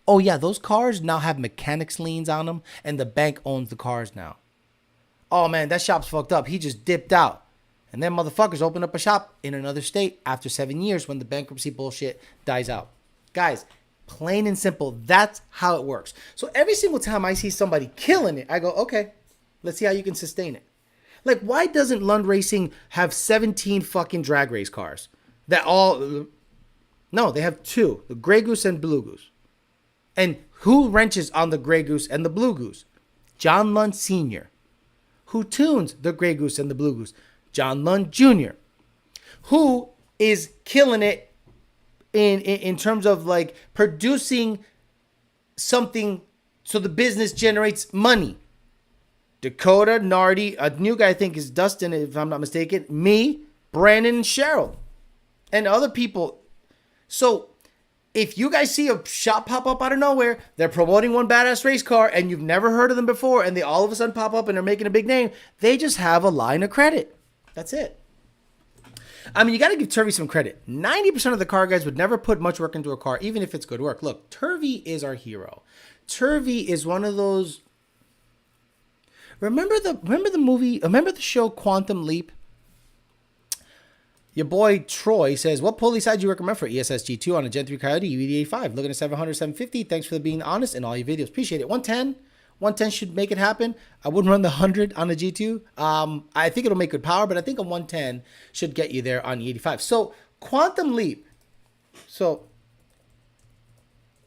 Oh yeah, those cars now have mechanics liens on them and the bank owns the cars now. Oh man, that shop's fucked up. He just dipped out. And then motherfuckers open up a shop in another state after 7 years when the bankruptcy bullshit dies out. Guys, plain and simple, that's how it works. So every single time I see somebody killing it, I go, okay, let's see how you can sustain it. Like, why doesn't Lund Racing have 17 fucking drag race cars? No, they have two, the Grey Goose and Blue Goose. And who wrenches on the Grey Goose and the Blue Goose? John Lund Sr. Who tunes the Grey Goose and the Blue Goose? John Lund Jr. Who is killing it in terms of like producing something So the business generates money. Dakota, Nardi, a new guy I think is Dustin, if I'm not mistaken, me, Brandon, and Cheryl, and other people. So if you guys see a shop pop up out of nowhere, they're promoting one badass race car, and you've never heard of them before, and they all of a sudden pop up and they're making a big name, they just have a line of credit. That's it. I mean, you got to give Turvey some credit. 90% of the car guys would never put much work into a car, even if it's good work. Look, Turvey is our hero. Turvey is one of those. Remember the show Quantum Leap? Your boy Troy says, what pulley side do you recommend for ESSG2 on a Gen 3 Coyote UD85? Looking at 700, 750. Thanks for being honest in all your videos. Appreciate it. 110 should make it happen. I wouldn't run the 100 on a G2. I think it'll make good power, but I think a 110 should get you there on E85. So Quantum Leap. So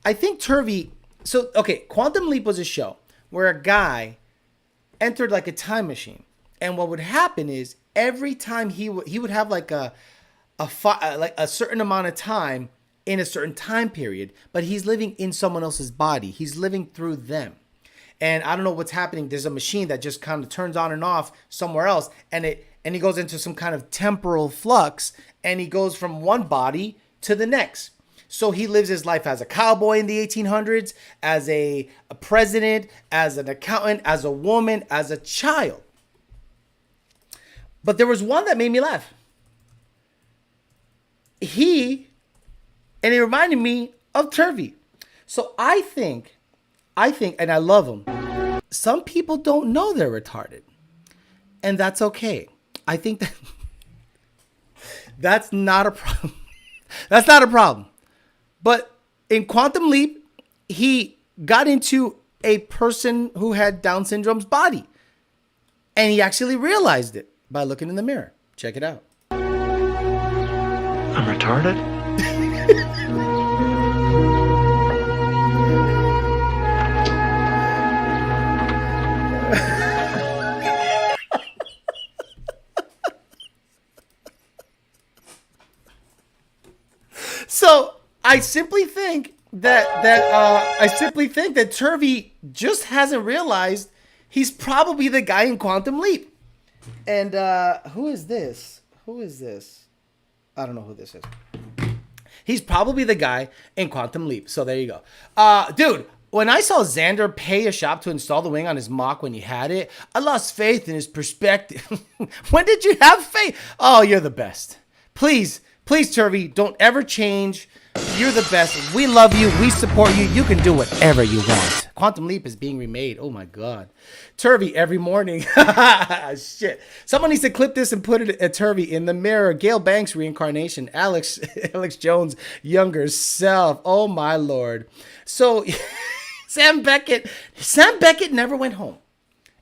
I think Turvey. So, okay, Quantum Leap was a show where a guy entered like a time machine. And what would happen is every time he would have like a certain amount of time in a certain time period, but he's living in someone else's body. He's living through them. And I don't know what's happening. There's a machine that just kind of turns on and off somewhere else. And he goes into some kind of temporal flux, and he goes from one body to the next. So he lives his life as a cowboy in the 1800s, as a president, as an accountant, as a woman, as a child. But there was one that made me laugh. And it reminded me of Turvey. So I think, and I love him, some people don't know they're retarded. And that's okay. I think that that's not a problem. That's not a problem. But in Quantum Leap, he got into a person who had Down syndrome's body. And he actually realized it by looking in the mirror. Check it out. I'm retarded? So I simply think that Turvey just hasn't realized he's probably the guy in Quantum Leap. And who is this? I don't know who this is. He's probably the guy in Quantum Leap. So there you go. Dude, when I saw Xander pay a shop to install the wing on his Mach when he had it, I lost faith in his perspective. When did you have faith? Oh, you're the best. Please, Turvey, don't ever change. You're the best. We love you. We support you. You can do whatever you want. Quantum Leap is being remade. Oh, my God. Turvey every morning. Shit. Someone needs to clip this and put it at Turvey in the mirror. Gail Banks reincarnation. Alex Jones younger self. Oh, my Lord. So Sam Beckett never went home.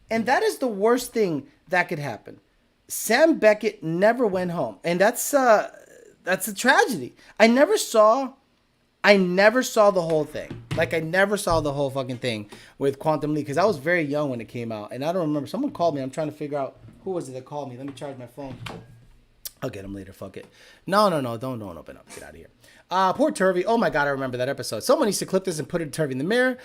And that is the worst thing that could happen. Sam Beckett never went home. And that's a tragedy. I never saw the whole thing. Like, I never saw the whole fucking thing with Quantum Leap because I was very young when it came out. And I don't remember. Someone called me. I'm trying to figure out who was it that called me. Let me charge my phone. I'll get him later. Fuck it. No. Don't open up. Get out of here. Poor Turvey. Oh, my God. I remember that episode. Someone needs to clip this and put it to Turvey in the mirror.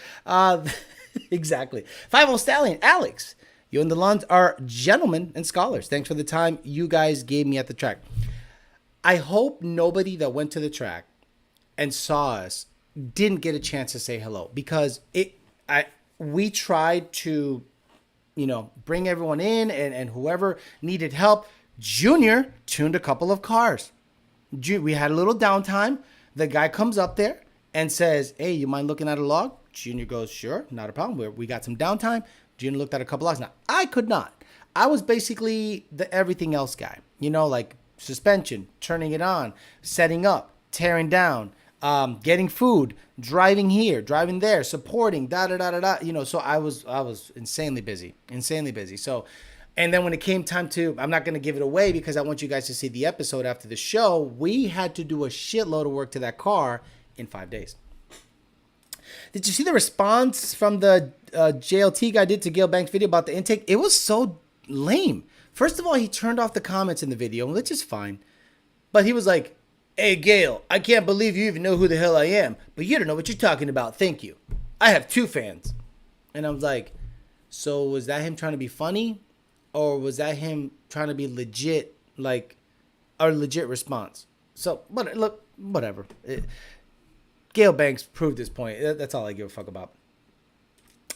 Exactly. 5-0 Stallion. Alex. You and the Lunds are gentlemen and scholars. Thanks for the time you guys gave me at the track. I hope nobody that went to the track and saw us didn't get a chance to say hello, because we tried to, bring everyone in, and whoever needed help. Junior tuned a couple of cars. We had a little downtime. The guy comes up there and says, "Hey, you mind looking at a log?" Junior goes, "Sure, not a problem. We got some downtime." Junior looked at a couple logs. Now, I could not. I was basically the everything else guy, like suspension, turning it on, setting up, tearing down, getting food, driving here, driving there, supporting, so I was insanely busy. So, and then when it came time to, I'm not going to give it away because I want you guys to see the episode after the show. We had to do a shitload of work to that car in 5 days. Did you see the response from the JLT guy did to Gail Banks' video about the intake? It was so lame. First of all, he turned off the comments in the video, which is fine. But he was like, "Hey, Gail, I can't believe you even know who the hell I am, but you don't know what you're talking about. Thank you. I have 2 fans." And I was like, so was that him trying to be funny? Or was that him trying to be legit, like a legit response? So, but look, whatever. Gail Banks proved his point. That's all I give a fuck about.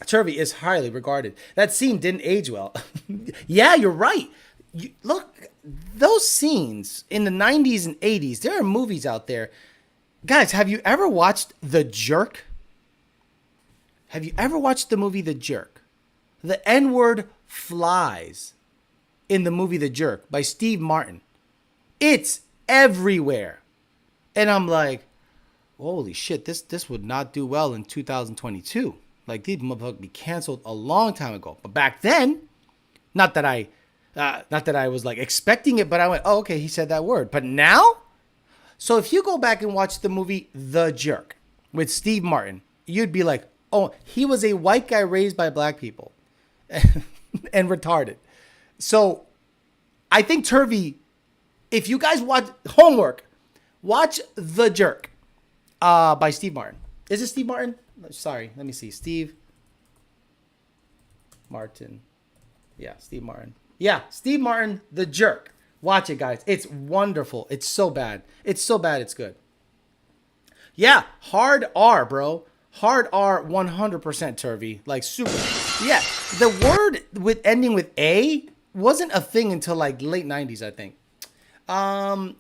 Turvey is highly regarded. That scene didn't age well. Yeah, you're right. Look, those scenes in the 90s and 80s, there are movies out there. Guys, have you ever watched The Jerk? Have you ever watched the movie The Jerk? The N-word flies in the movie The Jerk by Steve Martin. It's everywhere. And I'm like, holy shit, this would not do well in 2022. Like, these motherfuckers be canceled a long time ago. But back then, not that I was like expecting it, but I went, oh, okay, he said that word. But now, so if you go back and watch the movie The Jerk with Steve Martin, you'd be like, oh, he was a white guy raised by black people and retarded. So I think Turvey, if you guys watch homework, watch The Jerk by Steve Martin. Is it Steve Martin? Sorry, let me see. Steve Martin. Yeah, Steve Martin. Yeah, Steve Martin, The Jerk. Watch it, guys. It's wonderful. It's so bad. It's so bad, it's good. Yeah, hard R, bro. Hard R 100% Turvey. Like, super. Yeah, the word with ending with A wasn't a thing until like late 90s, I think.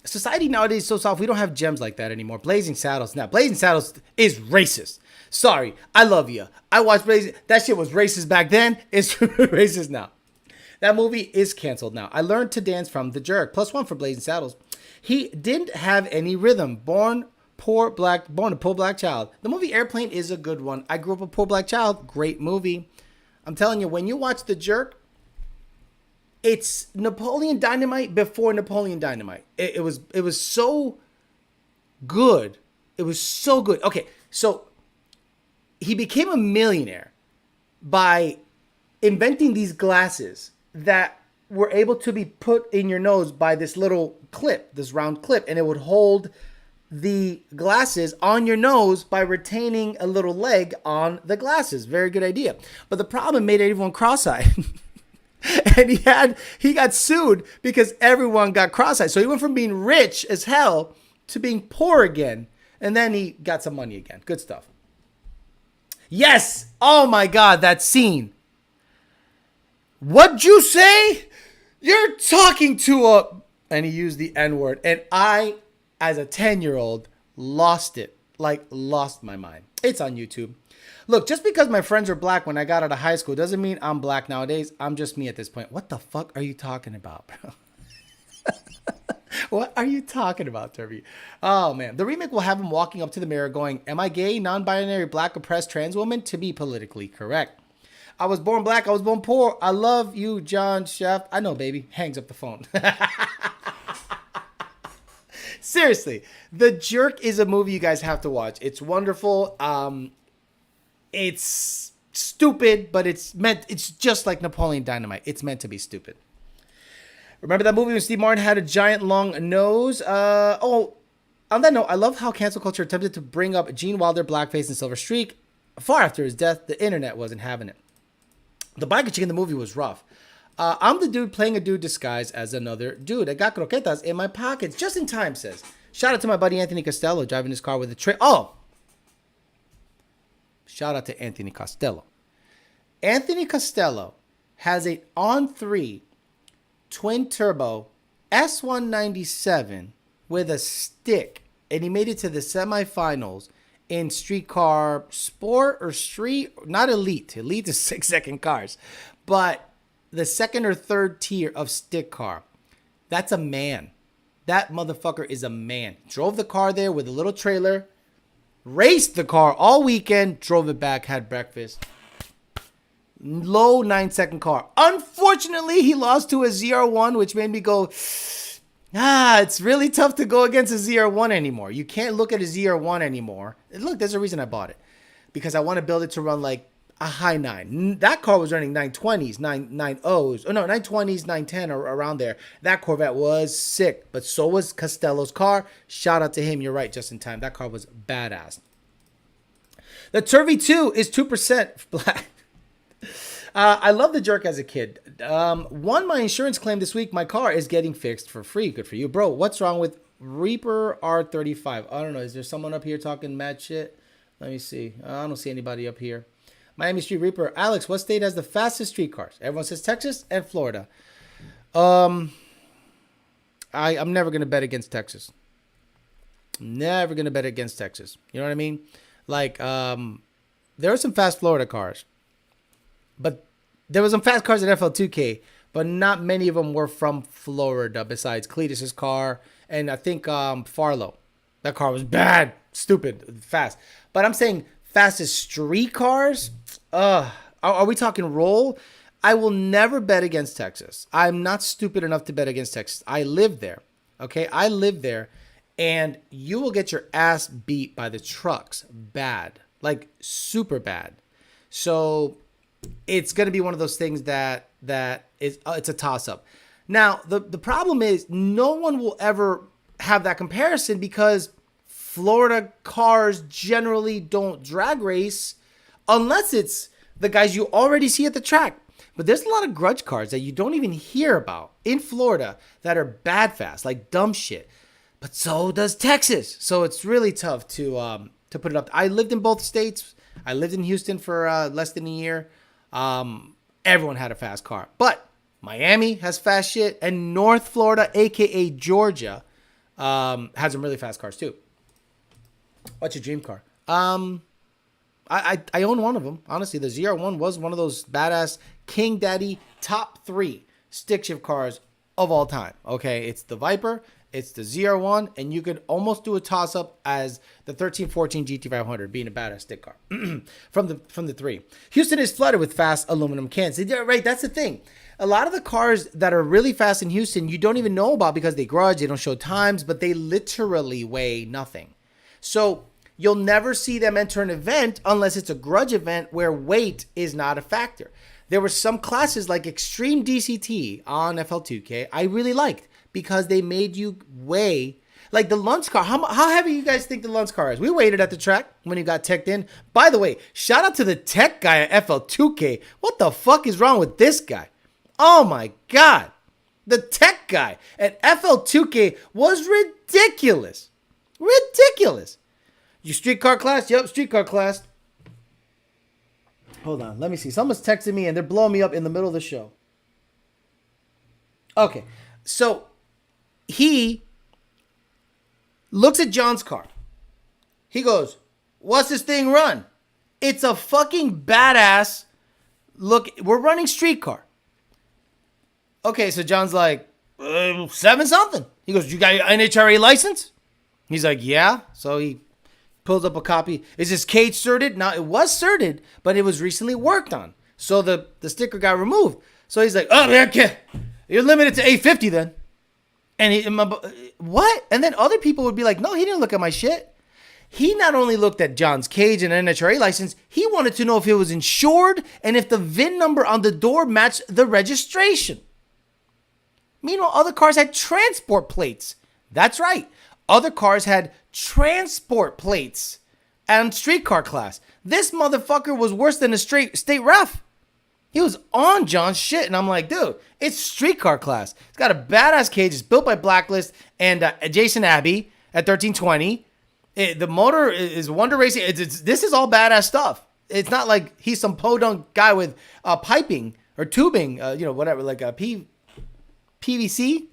Society nowadays is so soft. We don't have gems like that anymore. Blazing Saddles. Now, Blazing Saddles is racist. Sorry, I love you. I watched Blazing. That shit was racist back then. It's racist now. That movie is canceled now. I learned to dance from The Jerk. +1 for Blazing Saddles. He didn't have any rhythm. Born a poor black child. The movie Airplane is a good one. I grew up a poor black child. Great movie. I'm telling you, when you watch The Jerk, it's Napoleon Dynamite before Napoleon Dynamite. It was so good. It was so good. Okay, so he became a millionaire by inventing these glasses that were able to be put in your nose by this little clip, this round clip, and it would hold the glasses on your nose by retaining a little leg on the glasses. Very good idea. But the problem made everyone cross-eyed. And he got sued because everyone got cross-eyed. So he went from being rich as hell to being poor again. And then he got some money again. Good stuff. Yes. Oh my God, that scene. What'd you say? You're talking to a... And he used the N-word. And I, as a 10-year-old, lost it. Like, lost my mind. It's on YouTube. Look, just because my friends were black when I got out of high school doesn't mean I'm black nowadays. I'm just me at this point. What the fuck are you talking about, bro? What are you talking about, Turvey? Oh, man. The remake will have him walking up to the mirror going, am I gay, non-binary, black, oppressed, trans woman? To be politically correct. I was born black. I was born poor. I love you, John Shaft. I know, baby. Hangs up the phone. Seriously. The Jerk is a movie you guys have to watch. It's wonderful. It's stupid, but it's just like Napoleon Dynamite. It's meant to be stupid. Remember that movie when Steve Martin had a giant long nose? On that note, I love how cancel culture attempted to bring up Gene Wilder, blackface, and Silver Streak. Far after his death, the internet wasn't having it. The biker chick in the movie was rough. I'm the dude playing a dude disguised as another dude. I got croquetas in my pockets just in time, says. Shout out to my buddy Anthony Costello driving his car with a tray. Oh! Shout out to Anthony Costello. Anthony Costello has a on-3 twin-turbo S197 with a stick, and he made it to the semifinals in streetcar sport or street, not elite. Elite is 6-second cars, but the second or third tier of stick car. That's a man. That motherfucker is a man. Drove the car there with a little trailer, raced the car all weekend, drove it back, had breakfast. Low 9-second car. Unfortunately, he lost to a ZR1, which made me go, it's really tough to go against a ZR1 anymore. You can't look at a ZR1 anymore. Look, there's a reason I bought it. Because I want to build it to run like a high 9. That car was running 920s, 990s. Oh, no, 920s, 910 or around there. That Corvette was sick. But so was Costello's car. Shout out to him. You're right, just in time. That car was badass. The Turvey 2 is 2% black. I love the jerk as a kid. Won my insurance claim this week. My car is getting fixed for free. Good for you. Bro, what's wrong with Reaper R35? I don't know. Is there someone up here talking mad shit? Let me see. I don't see anybody up here. Miami Street Reaper. Alex, what state has the fastest streetcars? Everyone says Texas and Florida. I'm never going to bet against Texas. Never going to bet against Texas. You know what I mean? Like, there are some fast Florida cars. But there was some fast cars at FL2K, but not many of them were from Florida besides Cletus's car and I think Farlow. That car was bad, stupid, fast. But I'm saying fastest street cars? Are we talking roll? I will never bet against Texas. I'm not stupid enough to bet against Texas. I live there, okay? I live there, and you will get your ass beat by the trucks bad, like super bad. So it's going to be one of those things that is it's a toss-up. Now, the problem is no one will ever have that comparison because Florida cars generally don't drag race unless it's the guys you already see at the track. But there's a lot of grudge cars that you don't even hear about in Florida that are bad fast, like dumb shit. But so does Texas. So it's really tough to put it up. I lived in both states. I lived in Houston for less than a year. Everyone had a fast car. But Miami has fast shit. And North Florida, a.k.a. Georgia, has some really fast cars too. What's your dream car? I own one of them. Honestly, the ZR1 was one of those badass King Daddy top 3 stick shift cars of all time. Okay, it's the Viper, it's the ZR1, and you could almost do a toss up as the 1314 GT500 being a badass stick car from the 3. Houston is flooded with fast aluminum cans. Right, that's the thing. A lot of the cars that are really fast in Houston, you don't even know about because they grudge, they don't show times, but they literally weigh nothing. So you'll never see them enter an event unless it's a grudge event where weight is not a factor. There were some classes like Extreme DCT on FL2K I really liked because they made you weigh. Like the Lunch car. How heavy you guys think the Lunch car is? We waited at the track when he got teched in. By the way, shout out to the tech guy at FL2K. What the fuck is wrong with this guy? Oh my God. The tech guy at FL2K was ridiculous. Ridiculous. You streetcar class? Yep, streetcar class. Hold on, let me see. Someone's texting me and they're blowing me up in the middle of the show. Okay, so he looks at John's car. He goes, what's this thing run? It's a fucking badass. Look, we're running streetcar. Okay, so John's like, 7 something. He goes, you got your NHRA license? He's like, yeah. So he pulls up a copy. Is this cage certed? Now, it was certed, but it was recently worked on. So the sticker got removed. So he's like, oh, yeah, you're limited to 850 then. And what? And then other people would be like, no, he didn't look at my shit. He not only looked at John's cage and NHRA license, he wanted to know if it was insured and if the VIN number on the door matched the registration. Meanwhile, other cars had transport plates. That's right. Other cars had transport plates and streetcar class. This motherfucker was worse than a state ref. He was on John's shit, and I'm like, dude, it's streetcar class. It's got a badass cage. It's built by Blacklist and Jason Abbey at 1320. The motor is Wonder Racing. This is all badass stuff. It's not like he's some podunk guy with piping or tubing, whatever, like a PVC.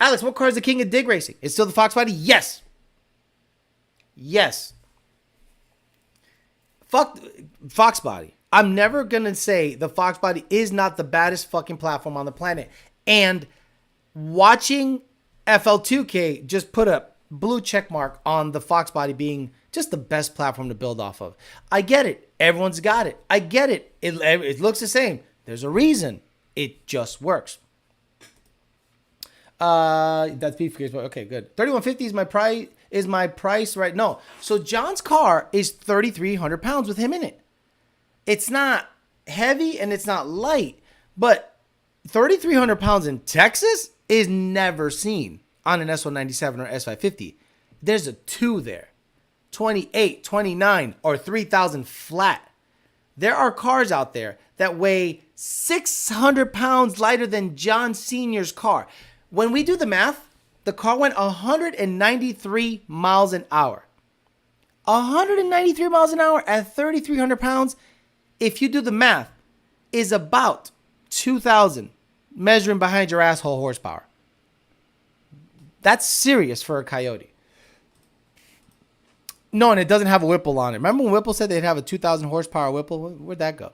Alex, what car is the king of dig racing? It's still the Fox Body? Yes. Yes. Fuck Fox Body. I'm never going to say the Fox Body is not the baddest fucking platform on the planet. And watching FL2K just put a blue check mark on the Fox Body being just the best platform to build off of. I get it. Everyone's got it. I get it. It looks the same. There's a reason. It just works. That's beef. Okay, good. 3150 is my price right? No. So John's car is 3,300 pounds with him in it. It's not heavy and it's not light, but 3,300 pounds in Texas is never seen on an S197 or S550. There's a 2 there. 28, 29, or 3,000 flat. There are cars out there that weigh 600 pounds lighter than John Sr.'s car. When we do the math, the car went 193 miles an hour. 193 miles an hour at 3,300 pounds, if you do the math, is about 2,000 measuring behind your asshole horsepower. That's serious for a Coyote. No, and it doesn't have a Whipple on it. Remember when Whipple said they'd have a 2,000 horsepower Whipple? Where'd that go?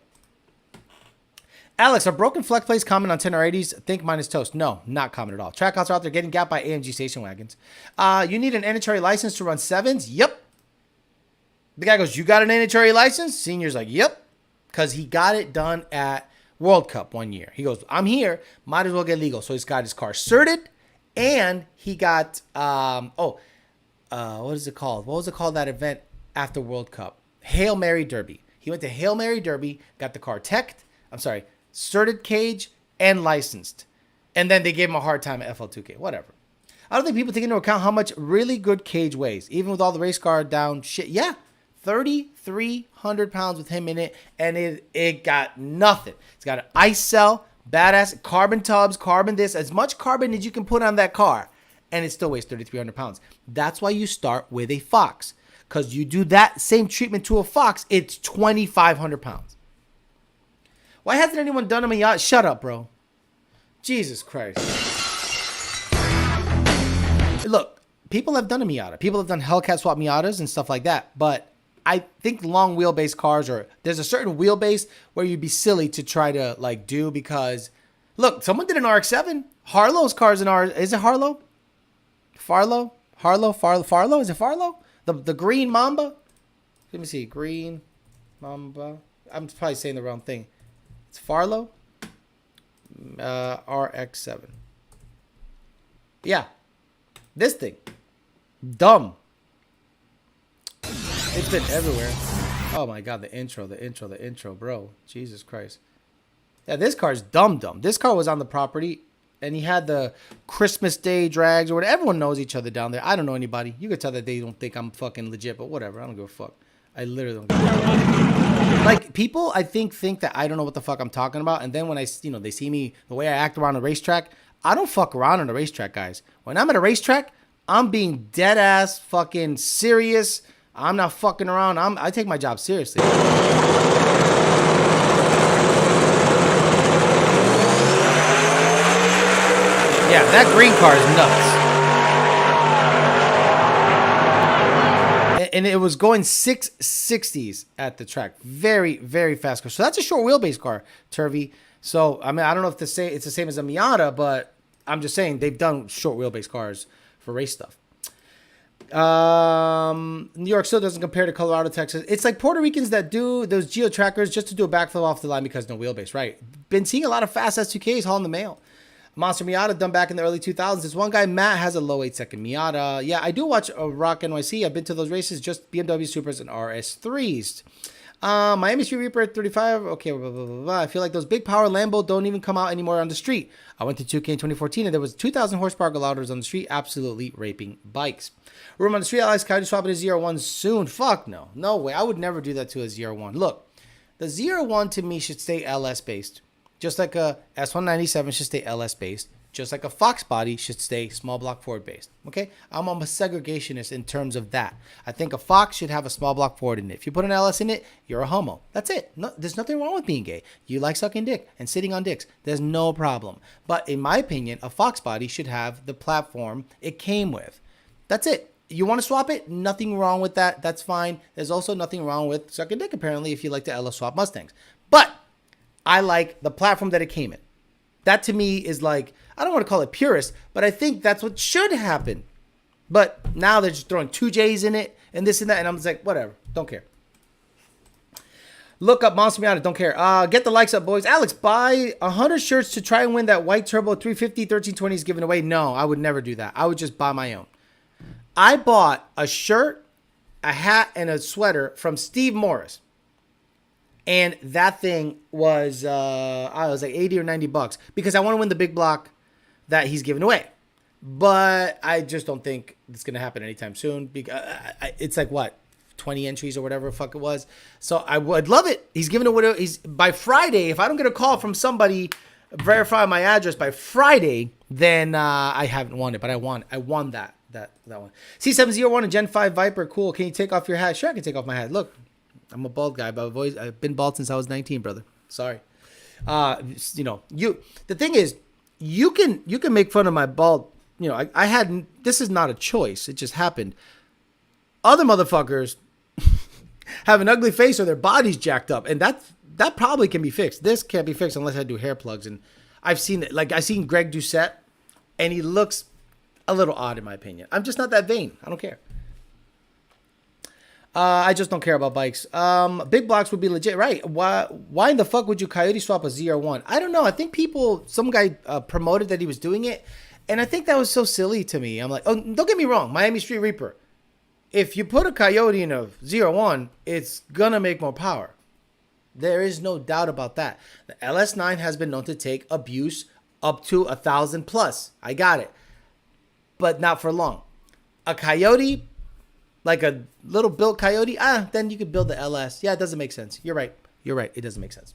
Alex, are broken flex plates common on 10R80s? Think mine is toast. No, not common at all. Trackouts are out there getting gapped by AMG station wagons. You need an NHRA license to run 7s? Yep. The guy goes, you got an NHRA license? Senior's like, yep. Because he got it done at World Cup one year. He goes, I'm here. Might as well get legal. So he's got his car certed. And he got, what is it called? What was it called, that event after World Cup? Hail Mary Derby. He went to Hail Mary Derby, got the car certed cage and licensed. And then they gave him a hard time at FL2K. Whatever. I don't think people take into account how much really good cage weighs. Even with all the race car down shit. Yeah. 3,300 pounds with him in it. And it got nothing. It's got an ice cell. Badass. Carbon tubs. Carbon this. As much carbon as you can put on that car. And it still weighs 3,300 pounds. That's why you start with a Fox. Because you do that same treatment to a Fox, it's 2,500 pounds. Why hasn't anyone done a Miata? Shut up, bro. Jesus Christ. Look, people have done a Miata. People have done Hellcat swap Miatas and stuff like that. But I think long wheelbase cars, or there's a certain wheelbase where you'd be silly to try to like do, because look, someone did an RX-7. Harlow's car's an RX. Is it Harlow? Farlow? Farlow? Is it Farlow? The green Mamba? Let me see. Green Mamba. I'm probably saying the wrong thing. It's Farlow. RX-7. Yeah. This thing. Dumb. It's been everywhere. Oh my God. The intro, bro. Jesus Christ. Yeah, this car's dumb. This car was on the property. And he had the Christmas Day drags or whatever. Everyone knows each other down there. I don't know anybody. You could tell that they don't think I'm fucking legit, but whatever. I don't give a fuck. I literally don't give a fuck. Like, people, I think that I don't know what the fuck I'm talking about. And then when they see me, the way I act around a racetrack, I don't fuck around on a racetrack, guys. When I'm at a racetrack, I'm being dead ass fucking serious. I'm not fucking around. I take my job seriously. Yeah, that green car is nuts. And it was going 660s at the track. Very, very fast car. So that's a short wheelbase car, Turvey. So, I mean, I don't know if it's the same as a Miata, but I'm just saying they've done short wheelbase cars for race stuff. New York still doesn't compare to Colorado, Texas. It's like Puerto Ricans that do those geo trackers just to do a backflip off the line because no wheelbase, right? Been seeing a lot of fast S2Ks hauling the mail. Monster Miata done back in the early 2000s. This one guy, Matt, has a low 8-second Miata. Yeah, I do watch Rock NYC. I've been to those races, just BMW Supers and RS3s. Miami Street Reaper 35. Okay, blah, blah, blah, blah. I feel like those big power Lambo don't even come out anymore on the street. I went to 2K in 2014 and there was 2,000 horsepower Galauders on the street, absolutely raping bikes. Room on the street, Alex, can I swap it to ZR1 soon? Fuck no. No way. I would never do that to a ZR1. Look, the ZR1 to me should stay LS based. Just like a S197 should stay LS based. Just like a Fox body should stay small block Ford based. Okay? I'm a segregationist in terms of that. I think a Fox should have a small block Ford in it. If you put an LS in it, you're a homo. That's it. No, there's nothing wrong with being gay. You like sucking dick and sitting on dicks. There's no problem. But in my opinion, a Fox body should have the platform it came with. That's it. You want to swap it? Nothing wrong with that. That's fine. There's also nothing wrong with sucking dick, apparently, if you like to LS swap Mustangs. But I like the platform that it came in. That to me is like, I don't want to call it purist, but I think that's what should happen. But now they're just throwing 2Js in it and this and that. And I'm just like, whatever. Don't care. Look up Monster Miata. Don't care. Get the likes up, boys. Alex, buy 100 shirts to try and win that white turbo 350 1320s given away. No, I would never do that. I would just buy my own. I bought a shirt, a hat, and a sweater from Steve Morris. And that thing was, I was like 80 or 90 bucks because I want to win the big block that he's giving away. But I just don't think it's going to happen anytime soon. Because it's like, what, 20 entries or whatever the fuck it was. So I would love it. He's giving it he's by Friday. If I don't get a call from somebody verify my address by Friday, then I haven't won it, but I won that one. C701 and Gen 5 Viper, cool. Can you take off your hat? Sure, I can take off my hat. Look, I'm a bald guy, but I've been bald since I was 19, brother. Sorry. The thing is, you can make fun of my bald. I had, this is not a choice. It just happened. Other motherfuckers have an ugly face or their body's jacked up, and that probably can be fixed. This can't be fixed unless I do hair plugs. And I've seen it. Like, I've seen Greg Doucette, and he looks a little odd in my opinion. I'm just not that vain. I don't care. I just don't care about bikes. Big blocks would be legit, right? Why in the fuck would you coyote swap a ZR1? I don't know. I think some guy promoted that he was doing it, and I think that was so silly to me. I'm like, oh, don't get me wrong, Miami Street Reaper. If you put a coyote in a ZR1, it's gonna make more power. There is no doubt about that. The LS9 has been known to take abuse up to 1,000 plus. I got it, but not for long. A coyote, like a little built coyote, then you could build the LS. Yeah, it doesn't make sense. You're right. It doesn't make sense.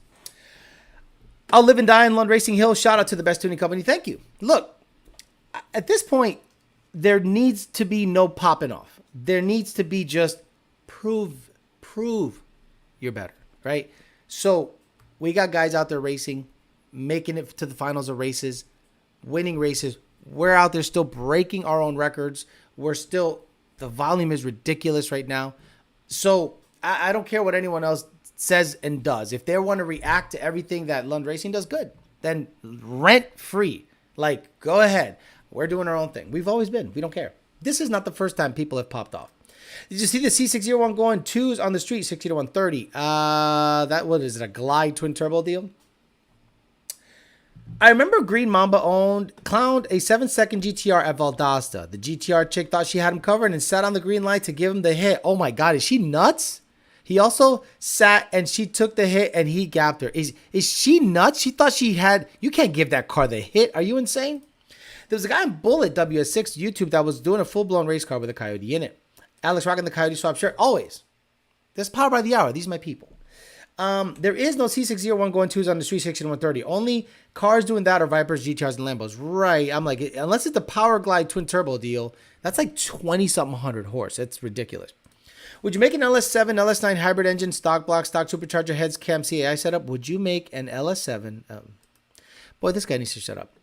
I'll live and die in Lund Racing Hill. Shout out to the best tuning company. Thank you. Look, at this point, there needs to be no popping off. There needs to be just prove you're better, right? So we got guys out there racing, making it to the finals of races, winning races. We're out there still breaking our own records. The volume is ridiculous right now. So I don't care what anyone else says and does. If they want to react to everything that Lund Racing does, good. Then rent free. Like, go ahead. We're doing our own thing. We've always been. We don't care. This is not the first time people have popped off. Did you see the C601 going 2s on the street, 60 to 130? What is it, a Glide twin turbo deal? I remember Green Mamba clowned a 7-second GTR at Valdosta. The GTR chick thought she had him covered and sat on the green light to give him the hit. Oh my God, is she nuts? He also sat and she took the hit and he gapped her. Is she nuts? She thought she had... You can't give that car the hit. Are you insane? There was a guy on Bullet WS6 YouTube that was doing a full-blown race car with a Coyote in it. Alex rocking the Coyote swap shirt. Always. There's power by the hour. These are my people. There is no C601 going 2s on the street, 60 to 130. Only cars doing that are Vipers, GTRs, and Lambos. Right. I'm like, unless it's the Power Glide twin turbo deal, that's like 20-something hundred horse. It's ridiculous. Would you make an LS7, LS9 hybrid engine, stock block, stock supercharger heads, cam CAI setup? Would you make an LS7? Boy, this guy needs to shut up.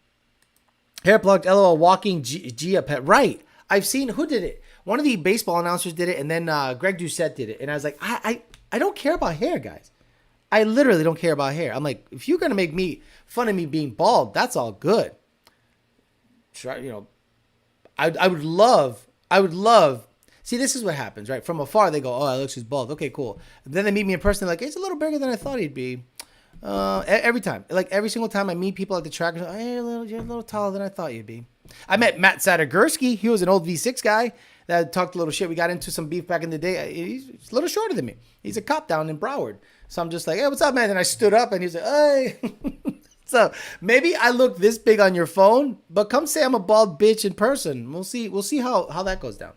Hair plugged, LOL, walking Gia pet. Right. I've seen, who did it? One of the baseball announcers did it, and then Greg Doucette did it. And I was like, I don't care about hair, guys. I literally don't care about hair. I'm like, if you're going to make fun of me being bald, that's all good. Try, I would love. See, this is what happens, right? From afar, they go, oh, Alex is bald. Okay, cool. And then they meet me in person. They're like, it's a little bigger than I thought he'd be. Every time. Like, every single time I meet people at the track, like, hey, you're a little taller than I thought you'd be. I met Matt Sadegurski. He was an old V6 guy that talked a little shit. We got into some beef back in the day. He's a little shorter than me. He's a cop down in Broward. So I'm just like, hey, what's up, man? And I stood up and he's like, hey. So maybe I look this big on your phone, but come say I'm a bald bitch in person. We'll see how that goes down.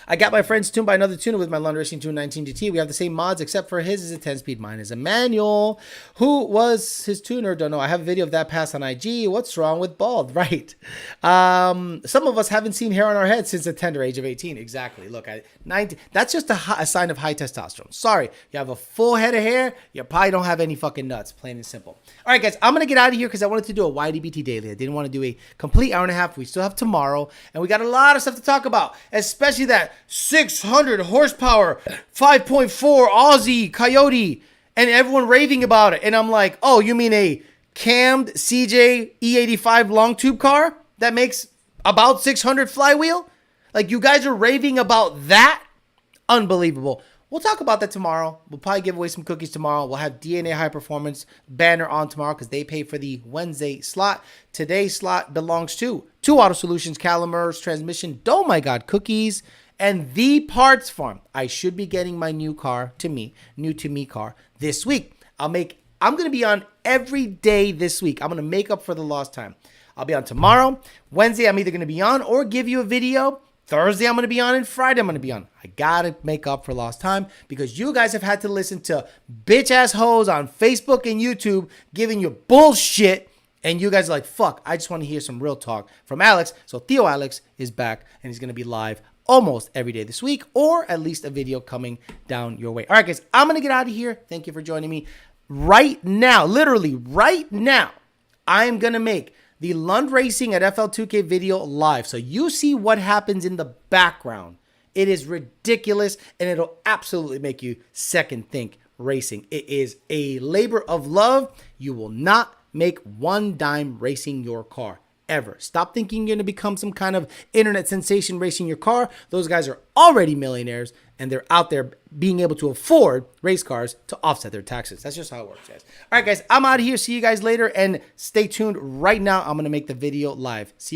I got my friends tuned by another tuner with my Lund Racing 219 GT. We have the same mods, except for his is a 10-speed, mine is a manual. Who was his tuner? Don't know. I have a video of that pass on IG. What's wrong with bald? Right. Some of us haven't seen hair on our head since the tender age of 18. Exactly. Look, 19, that's just a sign of high testosterone. Sorry. You have a full head of hair. You probably don't have any fucking nuts. Plain and simple. All right, guys. I'm going to get out of here because I wanted to do a YDBT daily. I didn't want to do a complete hour and a half. We still have tomorrow. And we got a lot of stuff to talk about, especially that 600 horsepower 5.4 Aussie Coyote and everyone raving about it. And I'm like, oh, you mean a cammed CJ E85 long tube car that makes about 600 flywheel? Like, you guys are raving about that? Unbelievable. We'll talk about that tomorrow. We'll probably give away some cookies tomorrow. We'll have DNA High Performance banner on tomorrow because they pay for the Wednesday slot. Today's slot belongs to Two Auto Solutions, Calamers, Transmission, Oh My God, Cookies, and The Parts Farm. I should be getting my new to me car this week. I'm going to be on every day this week. I'm going to make up for the lost time. I'll be on tomorrow. Wednesday, I'm either going to be on or give you a video. Thursday I'm going to be on, and Friday I'm going to be on. I got to make up for lost time because you guys have had to listen to bitch-ass hoes on Facebook and YouTube giving you bullshit, and you guys are like, fuck, I just want to hear some real talk from Alex. So Theo Alex is back, and he's going to be live almost every day this week, or at least a video coming down your way. All right, guys, I'm going to get out of here. Thank you for joining me. Right now, literally right now, I am going to make the Lund Racing at FL2K video live. So you see what happens in the background. It is ridiculous, and it'll absolutely make you second think racing. It is a labor of love. You will not make one dime racing your car. Ever. Stop thinking you're going to become some kind of internet sensation racing your car. Those guys are already millionaires, and they're out there being able to afford race cars to offset their taxes. That's just how it works, guys. All right, guys, I'm out of here. See you guys later, and stay tuned. Right now, I'm going to make the video live. See you guys.